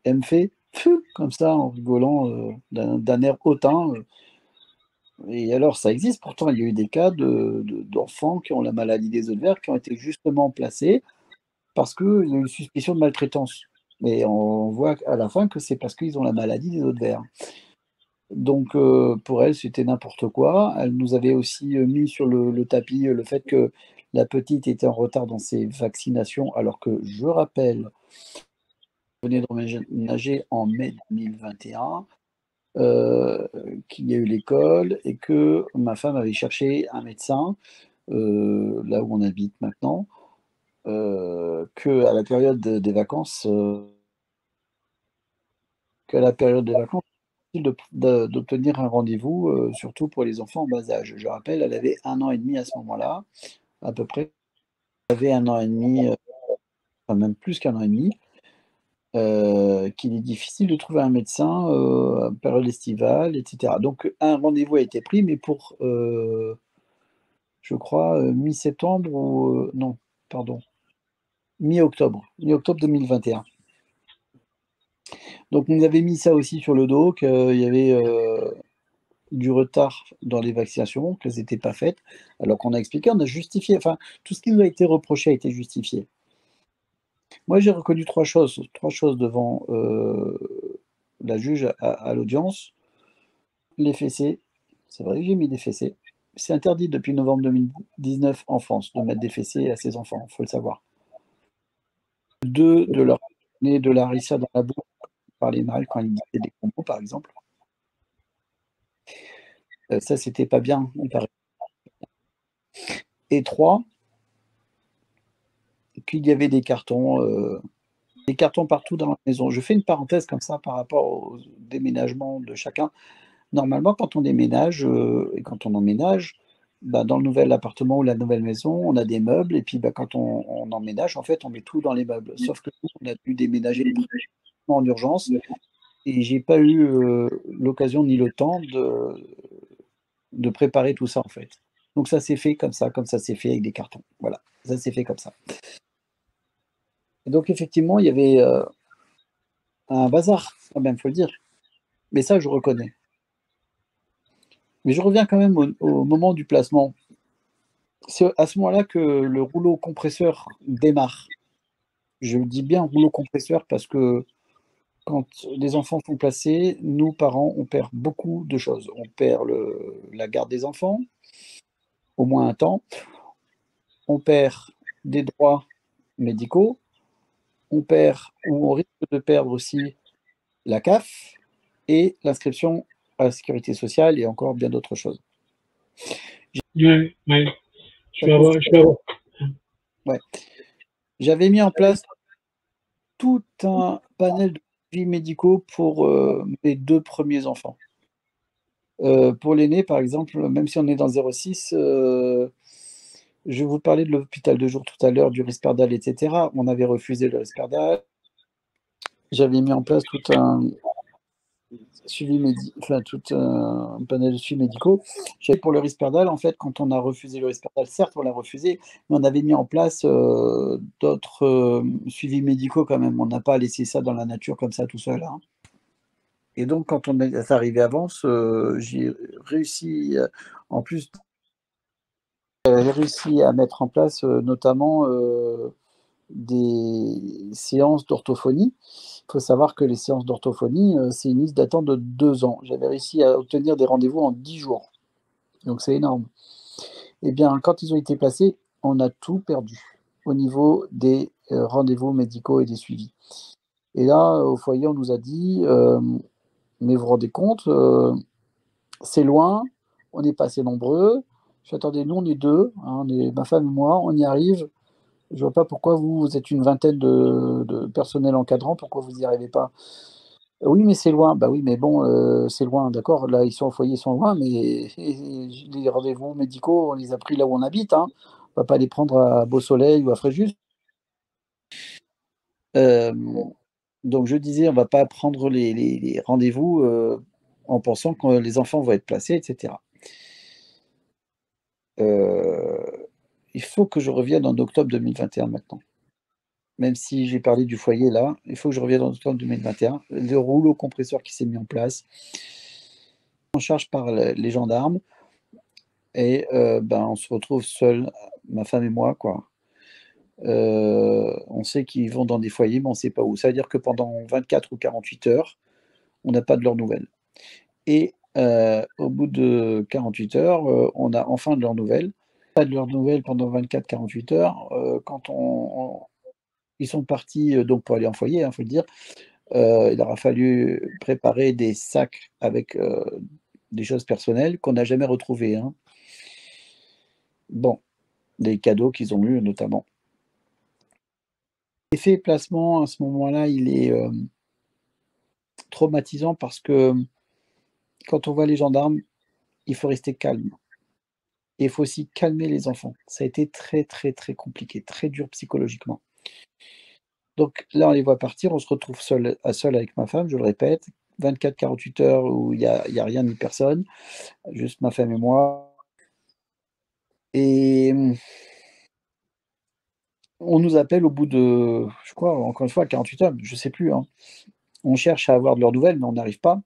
elle me fait: «Pfff», comme ça en rigolant, d'un air hautain, et alors ça existe pourtant, il y a eu des cas d'enfants qui ont la maladie des œufs de verre qui ont été justement placés parce qu'il y a eu suspicion de maltraitance. Mais on voit à la fin que c'est parce qu'ils ont la maladie des œufs de verre. Donc pour elle, c'était n'importe quoi. Elle nous avait aussi, mis sur le tapis, le fait que la petite était en retard dans ses vaccinations, alors que je rappelle, elle venait d'emménager en mai 2021, heu, qu'il y a eu l'école et que ma femme avait cherché un médecin, là où on habite maintenant, qu'à la période des vacances, qu'à la période des vacances, d'obtenir un rendez-vous, surtout pour les enfants en bas âge. Je rappelle, elle avait 1 an et demi à ce moment-là, à peu près. Elle avait 1 an et demi, enfin même plus qu'1 an et demi, qu'il est difficile de trouver un médecin, en période estivale et cetera. Donc un rendez-vous a été pris, mais pour, je crois, mi-septembre ou non, pardon, mi-octobre 2021. Donc, on nous avait mis ça aussi sur le dos, qu'il y avait du retard dans les vaccinations, qu'elles n'étaient pas faites, alors qu'on a expliqué, on a justifié, enfin, tout ce qui nous a été reproché a été justifié. Moi, j'ai reconnu trois choses devant la juge à l'audience. Les fessées, c'est vrai que j'ai mis des fessées. C'est interdit depuis novembre 2019 en France de mettre des fessées à ses enfants, il faut le savoir. Deux, de leur donner de la harissa dans la bouche, parler mal quand ils disaient des compos, par exemple. Ça, c'était pas bien, on paraît. Et trois, qu'il y avait des cartons partout dans la maison. Je fais une parenthèse comme ça par rapport au déménagement de chacun. Normalement, quand on déménage et quand on emménage, bah, dans le nouvel appartement ou la nouvelle maison, on a des meubles et puis bah, quand on emménage, en fait, on met tout dans les meubles. Sauf que nous, on a dû déménager en urgence et j'ai pas eu l'occasion ni le temps de préparer tout ça en fait. Donc ça s'est fait comme ça s'est fait avec des cartons. Voilà, ça s'est fait comme ça. Et donc effectivement, il y avait un bazar, quand même, faut le dire. Mais ça, je reconnais. Mais je reviens quand même au moment du placement. C'est à ce moment-là que le rouleau compresseur démarre. Je dis bien rouleau compresseur parce que quand les enfants sont placés, nous, parents, on perd beaucoup de choses. On perd la garde des enfants, au moins un temps. On perd des droits médicaux. On perd, ou on risque de perdre aussi la CAF et l'inscription à la sécurité sociale et encore bien d'autres choses. Ouais, ouais. À cause Je vais avoir. Ouais. J'avais mis en place tout un panel de suivis médicaux pour mes deux premiers enfants. Pour l'aîné, par exemple, même si on est dans 06, je vous parlais de l'hôpital de jour tout à l'heure, du Risperdal, etc. On avait refusé le Risperdal. J'avais mis en place tout un tout un panel de suivis médicaux. Pour le Risperdal, en fait, quand on a refusé le Risperdal, certes, on l'a refusé, mais on avait mis en place d'autres suivis médicaux quand même. On n'a pas laissé ça dans la nature comme ça tout seul, hein. Et donc, quand on est arrivé avant, j'ai réussi, en plus, j'ai réussi à mettre en place notamment des séances d'orthophonie. Il faut savoir que les séances d'orthophonie, c'est une liste d'attente de 2 ans. J'avais réussi à obtenir des rendez-vous en 10 jours. Donc c'est énorme. Eh bien, quand ils ont été placés, on a tout perdu au niveau des rendez-vous médicaux et des suivis. Et là, au foyer, on nous a dit, mais vous vous rendez compte, c'est loin, on n'est pas assez nombreux. Je dis, attendez, nous, on est deux, hein, ma femme et moi, on y arrive. Je vois pas pourquoi vous êtes une vingtaine de personnel encadrant, pourquoi vous n'y arrivez pas? Oui, mais c'est loin. Bah oui, mais bon, c'est loin, d'accord. Là, ils sont au foyer, ils sont loin, mais les rendez-vous médicaux, on les a pris là où on habite, hein. On va pas les prendre à Beau-Soleil ou à Fréjus. Donc je disais, on va pas prendre les rendez-vous en pensant que les enfants vont être placés, etc. Il faut que je revienne en octobre 2021 maintenant. Même si j'ai parlé du foyer là, il faut que je revienne en octobre 2021. Le rouleau compresseur qui s'est mis en place, en charge par les gendarmes, et ben, on se retrouve seul, ma femme et moi, quoi. On sait qu'ils vont dans des foyers, mais on ne sait pas où. Ça veut dire que pendant 24 ou 48 heures, on n'a pas de leurs nouvelles. Et au bout de 48 heures, on a enfin de leurs nouvelles. Pas de leurs nouvelles pendant 24-48 heures. Quand ils sont partis donc pour aller en foyer, il faut le dire, il aura fallu préparer des sacs avec des choses personnelles qu'on n'a jamais retrouvées, hein. Bon, des cadeaux qu'ils ont eus notamment. L'effet placement à ce moment-là, il est traumatisant parce que quand on voit les gendarmes, il faut rester calme. Et il faut aussi calmer les enfants. Ça a été très, très, très compliqué, très dur psychologiquement. Donc là, on les voit partir, on se retrouve seul avec ma femme, je le répète, 24-48 heures où il y a rien ni personne, juste ma femme et moi. Et on nous appelle au bout de, je crois, encore une fois, 48 heures, je sais plus, hein. On cherche à avoir de leurs nouvelles, mais on n'arrive pas.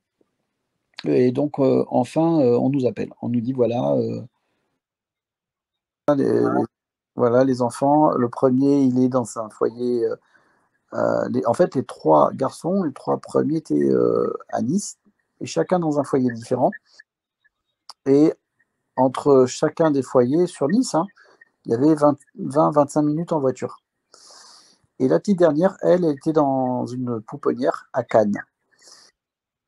Et donc, enfin, on nous appelle. On nous dit: «Voilà, voilà les enfants, le premier il est dans un foyer», en fait, les 3 garçons, les 3 premiers étaient, à Nice et chacun dans un foyer différent et entre chacun des foyers sur Nice, hein, il y avait 20-25 minutes en voiture et la petite dernière, elle était dans une pouponnière à Cannes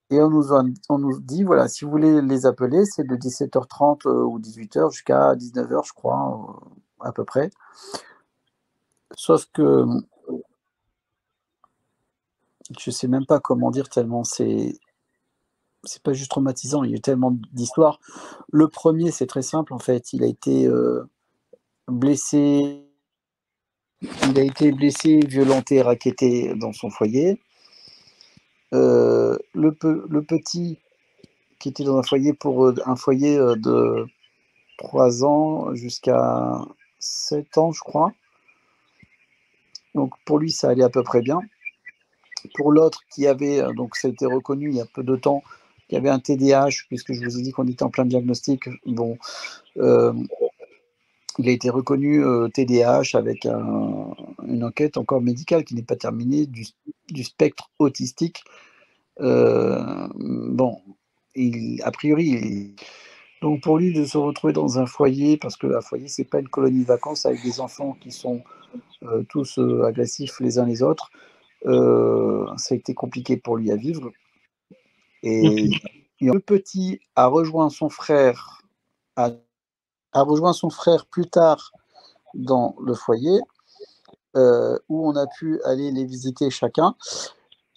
et on nous dit: «Voilà, si vous voulez les appeler, c'est de 17h30, ou 18h jusqu'à 19h, je crois, à peu près». Sauf que, je sais même pas comment dire tellement c'est pas juste traumatisant, il y a eu tellement d'histoires. Le premier, c'est très simple en fait, blessé violenté, racketté dans son foyer. Le petit qui était dans un foyer de 3 ans jusqu'à 7 ans, je crois. Donc pour lui, ça allait à peu près bien. Pour l'autre qui avait, donc ça a été reconnu il y a peu de temps, qui avait un TDAH, puisque je vous ai dit qu'on était en plein diagnostic, bon, il a été reconnu TDAH avec une enquête encore médicale qui n'est pas terminée du spectre autistique. Bon, a priori, donc pour lui de se retrouver dans un foyer, parce qu'un foyer c'est pas une colonie de vacances avec des enfants qui sont tous agressifs les uns les autres, ça a été compliqué pour lui à vivre. Et, Ok. et le petit a rejoint son frère, a rejoint son frère plus tard dans le foyer, où on a pu aller les visiter chacun.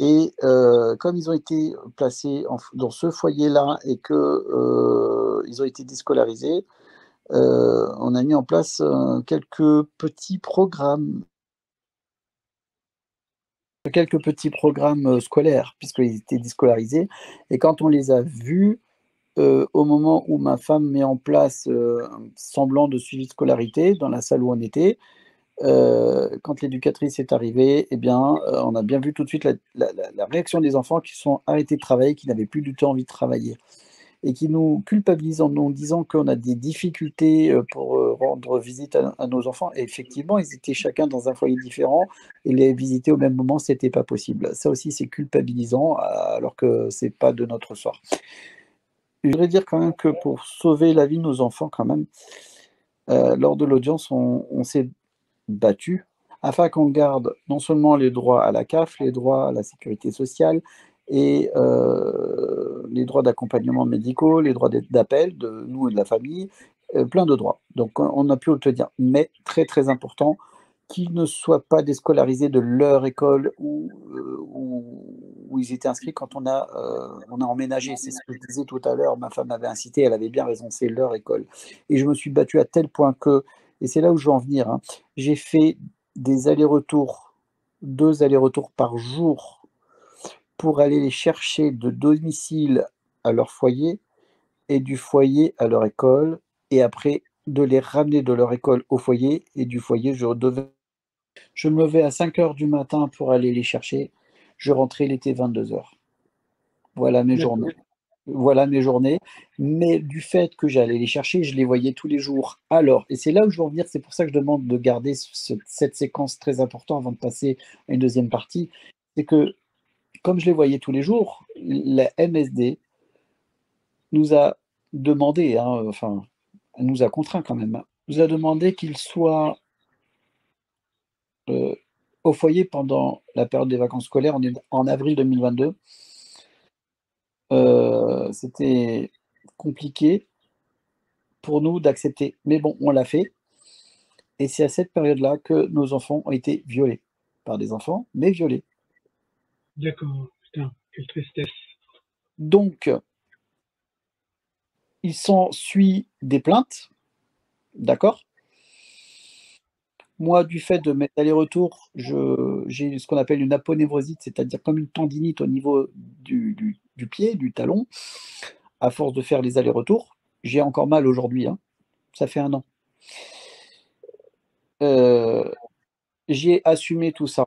Et comme ils ont été placés dans ce foyer-là et que ils ont été déscolarisés, on a mis en place quelques petits programmes scolaires, puisqu'ils étaient déscolarisés. Et quand on les a vus, au moment où ma femme met en place un semblant de suivi de scolarité dans la salle où on était, quand l'éducatrice est arrivée, eh bien, on a bien vu tout de suite la réaction des enfants qui sont arrêtés de travailler, qui n'avaient plus du tout envie de travailler et qui nous culpabilisent en nous disant qu'on a des difficultés pour rendre visite à nos enfants. Et effectivement, ils étaient chacun dans un foyer différent et les visiter au même moment, c'était pas possible. Ça aussi, c'est culpabilisant, alors que c'est pas de notre sort. Je voudrais dire quand même que pour sauver la vie de nos enfants, quand même, lors de l'audience, on s'est battu afin qu'on garde non seulement les droits à la CAF, les droits à la sécurité sociale et les droits d'accompagnement médicaux, les droits d'appel de nous et de la famille, plein de droits. Donc on a pu obtenir, mais très, très important, qu'ils ne soient pas déscolarisés de leur école où ils étaient inscrits quand on a emménagé. C'est ce que je disais tout à l'heure, ma femme avait incité, elle avait bien raison, c'est leur école. Et je me suis battu à tel point que, et c'est là où je veux en venir, hein, j'ai fait des allers-retours, 2 allers-retours par jour pour aller les chercher de domicile à leur foyer et du foyer à leur école et après de les ramener de leur école au foyer et du foyer je me levais à 5 heures du matin pour aller les chercher, je rentrais, il était 22 heures. Voilà mes journées. D'accord. Voilà mes journées, mais du fait que j'allais les chercher, je les voyais tous les jours. Alors, et c'est là où je veux en venir, c'est pour ça que je demande de garder cette séquence très importante avant de passer à une deuxième partie, c'est que comme je les voyais tous les jours, la MSD nous a demandé, hein, enfin, elle nous a contraints quand même, hein, nous a demandé qu'ils soient euh, au foyer pendant la période des vacances scolaires, on est en avril 2022. C'était compliqué pour nous d'accepter, mais bon, on l'a fait. Et c'est à cette période-là que nos enfants ont été violés. Par des enfants, mais violés. D'accord. Putain, quelle tristesse. Donc, il s'ensuit des plaintes, d'accord? Moi, du fait de mes allers-retours, j'ai ce qu'on appelle une aponévrosite, c'est-à-dire comme une tendinite au niveau du pied, du talon. À force de faire les allers-retours, j'ai encore mal aujourd'hui, hein, ça fait 1 an. J'ai assumé tout ça.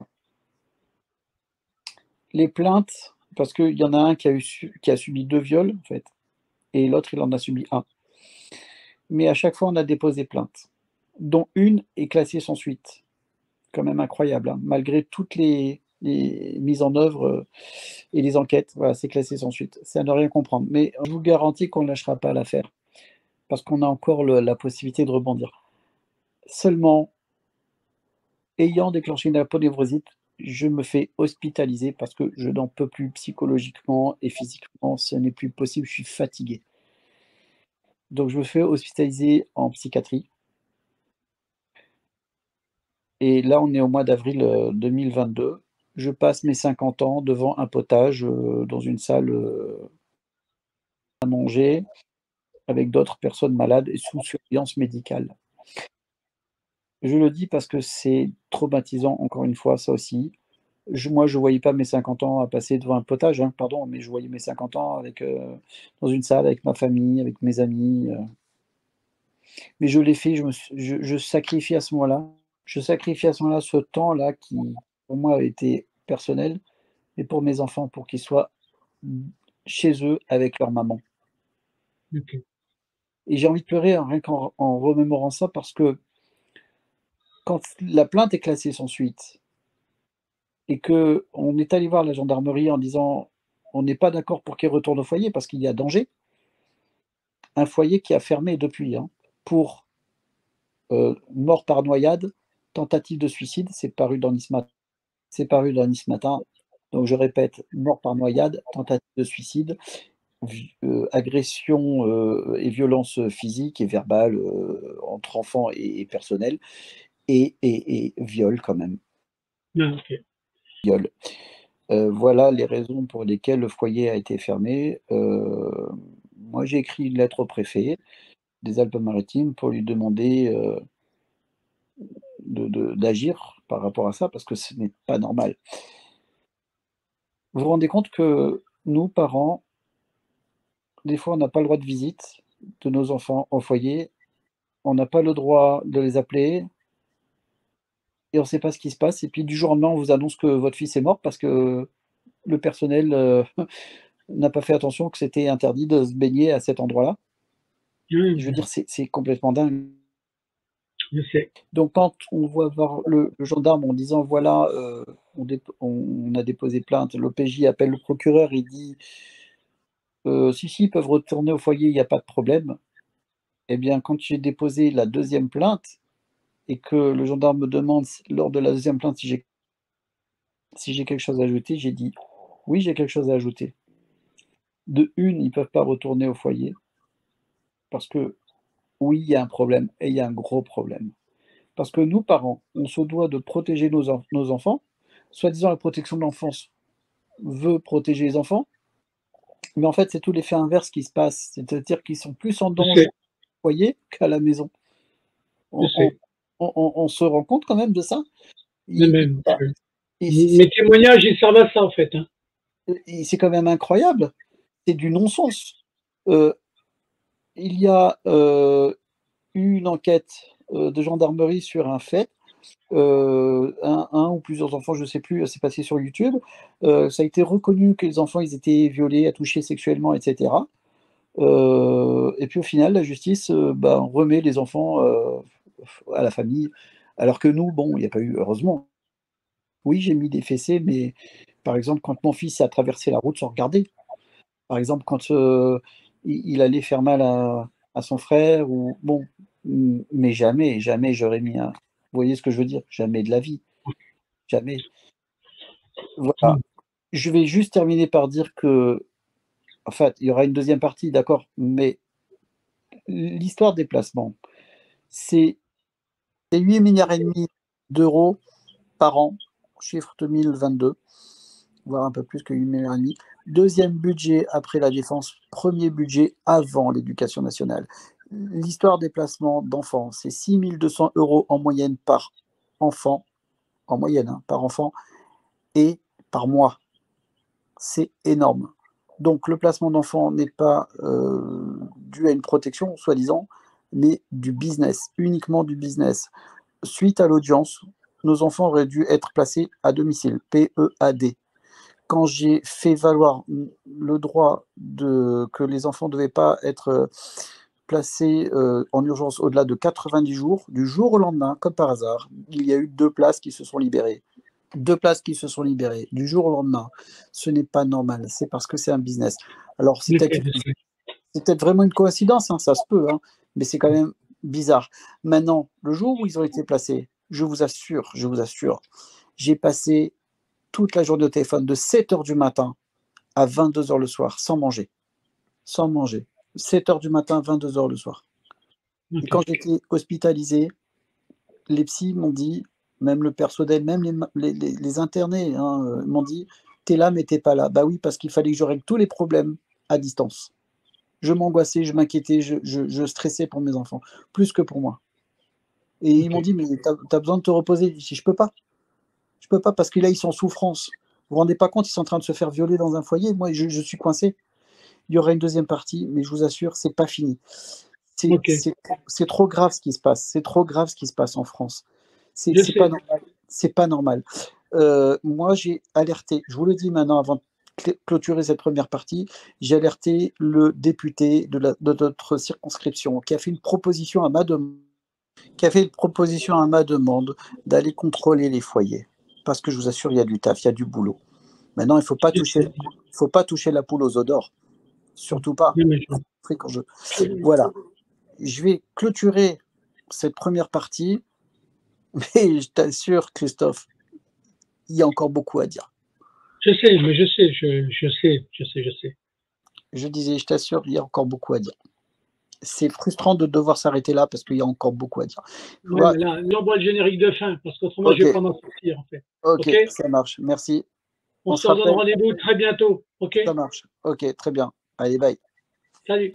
Les plaintes, parce qu'il y en a un qui a subi 2 viols, en fait, et l'autre, il en a subi 1. Mais à chaque fois, on a déposé plainte, dont une est classée sans suite. Quand même incroyable, hein, malgré toutes les mises en œuvre, et les enquêtes, voilà, c'est classé sans suite. C'est à ne rien comprendre. Mais je vous garantis qu'on ne lâchera pas l'affaire, parce qu'on a encore la possibilité de rebondir. Seulement, ayant déclenché une aponévrosite, je me fais hospitaliser parce que je n'en peux plus psychologiquement et physiquement, ce n'est plus possible, je suis fatigué. Donc je me fais hospitaliser en psychiatrie et là, on est au mois d'avril, 2022. Je passe mes 50 ans devant un potage, dans une salle, à manger avec d'autres personnes malades et sous surveillance médicale. Je le dis parce que c'est traumatisant, encore une fois, ça aussi. Moi, je voyais pas mes 50 ans à passer devant un potage, hein, pardon, mais je voyais mes 50 ans avec, dans une salle avec ma famille, avec mes amis, mais je l'ai fait, je sacrifie à ce moment-là. Je sacrifie à ce moment-là ce temps-là qui, pour moi, a été personnel et pour mes enfants, pour qu'ils soient, chez eux avec leur maman OK. et j'ai envie de pleurer, hein, rien qu'en remémorant ça parce que quand la plainte est classée sans suite et qu'on est allé voir la gendarmerie en disant: «On n'est pas d'accord pour qu'il retourne au foyer parce qu'il y a danger». Un foyer qui a fermé depuis, hein, pour, mort par noyade, tentative de suicide, c'est paru dans Nice Matin. Donc je répète, mort par noyade, tentative de suicide, agression, et violence, physique et verbale, entre enfants et personnel et viol quand même, Ah, OK. viol. Voilà les raisons pour lesquelles le foyer a été fermé. Moi j'ai écrit une lettre au préfet des Alpes-Maritimes pour lui demander, d'agir par rapport à ça parce que ce n'est pas normal. Vous vous rendez compte que nous, parents, des fois, on n'a pas le droit de visite de nos enfants au foyer, on n'a pas le droit de les appeler et on ne sait pas ce qui se passe et puis du jour au lendemain, on vous annonce que votre fils est mort parce que le personnel, n'a pas fait attention que c'était interdit de se baigner à cet endroit-là. Je veux Mmh, dire, c'est complètement dingue. je sais. Donc quand on voit voir le gendarme en disant: «Voilà, on a déposé plainte», l'OPJ appelle le procureur, il dit: Si, si, ils peuvent retourner au foyer, il y a pas de problème». Eh bien, quand j'ai déposé la deuxième plainte et que le gendarme me demande lors de la deuxième plainte si j'ai quelque chose à ajouter, j'ai dit: «Oui, j'ai quelque chose à ajouter». De une, ils peuvent pas retourner au foyer parce que oui, il y a un problème et il y a un gros problème. Parce que nous, parents, on se doit de protéger nos enfants. Soi-disant, la protection de l'enfance veut protéger les enfants, mais en fait, c'est tout l'effet inverse qui se passe. C'est-à-dire qu'ils sont plus en Je danger sais, au foyer qu'à la maison. je On on sais. on se rend compte quand même de ça? Mais Il même, y a et mes témoignages, ils servent à ça, en fait, hein. c'est quand même incroyable. C'est du non-sens. Heu, il y a, eu une enquête, de gendarmerie sur un fait, un ou plusieurs enfants, je ne sais plus, c'est passé sur YouTube. Ça a été reconnu que les enfants, ils étaient violés, touchés sexuellement et cetera. Et puis au final, la justice, ben, remet les enfants, à la famille. Alors que nous, bon, il y a pas eu heureusement, oui, j'ai mis des fessées, mais par exemple, quand mon fils a traversé la route sans regarder, par exemple, quand, il allait faire mal à son frère ou bon, mais jamais, jamais j'aurais mis un vous voyez ce que je veux dire? Jamais de la vie, jamais. Voilà. Mmh. Je vais juste terminer par dire que en fait, il y aura une deuxième partie, d'accord, mais l'histoire des placements, c'est 8,5 milliards par an, chiffre 2022, voire un peu plus que 8,5 milliards. Deuxième budget après la défense, premier budget avant l'éducation nationale. L'histoire des placements d'enfants, c'est 6 200 € en moyenne par enfant, en moyenne, hein, par enfant et par mois. C'est énorme. Donc le placement d'enfant n'est pas, dû à une protection, soi-disant, mais du business, uniquement du business. Suite à l'audience, nos enfants auraient dû être placés à domicile, PEAD. Quand j'ai fait valoir le droit que les enfants ne devaient pas être placés en urgence au-delà de 90 jours, du jour au lendemain, comme par hasard, il y a eu 2 places qui se sont libérées. 2 places qui se sont libérées du jour au lendemain. Ce n'est pas normal, c'est parce que c'est un business. Alors, c'est peut-être vraiment une coïncidence, hein, ça se peut, hein, mais c'est quand même bizarre. Maintenant, le jour où ils ont été placés, je vous assure, j'ai passé toute la journée au téléphone de 7h du matin à 22h le soir, sans manger. Sans manger. 7h du matin, 22h le soir. Et quand j'étais hospitalisé, les psys m'ont dit, même le personnel, même les internés hein, m'ont dit, t'es là mais t'es pas là. Bah oui, parce qu'il fallait que je règle tous les problèmes à distance. Je m'angoissais, je m'inquiétais, je stressais pour mes enfants, plus que pour moi. Et ils m'ont dit, mais t'as besoin de te reposer. Je dis, je peux pas. Je peux pas parce que là, ils sont en souffrance. Vous vous rendez pas compte, ils sont en train de se faire violer dans un foyer. Moi, je suis coincé. Il y aura une deuxième partie, mais je vous assure, c'est pas fini. C'est trop grave ce qui se passe. C'est trop grave ce qui se passe en France. C'est pas normal. C'est pas normal. Moi, j'ai alerté. Je vous le dis maintenant, avant de clôturer cette première partie, j'ai alerté le député de notre circonscription qui a fait une proposition à ma demande, d'aller contrôler les foyers. Parce que je vous assure, il y a du taf, il y a du boulot. Maintenant, il ne faut pas toucher la poule aux œufs d'or. Surtout pas. Voilà. Je vais clôturer cette première partie, mais je t'assure, Christophe, il y a encore beaucoup à dire. Je sais. Je disais, je t'assure, il y a encore beaucoup à dire. C'est frustrant de devoir s'arrêter là parce qu'il y a encore beaucoup à dire. Ouais, mais là envoie le générique de fin, parce qu'autrement, je ne vais pas m'en sortir, en fait. Ok, ça marche. Merci. On se donne rendez-vous très bientôt. Ok. Ça marche. Ok, très bien. Allez, bye. Salut.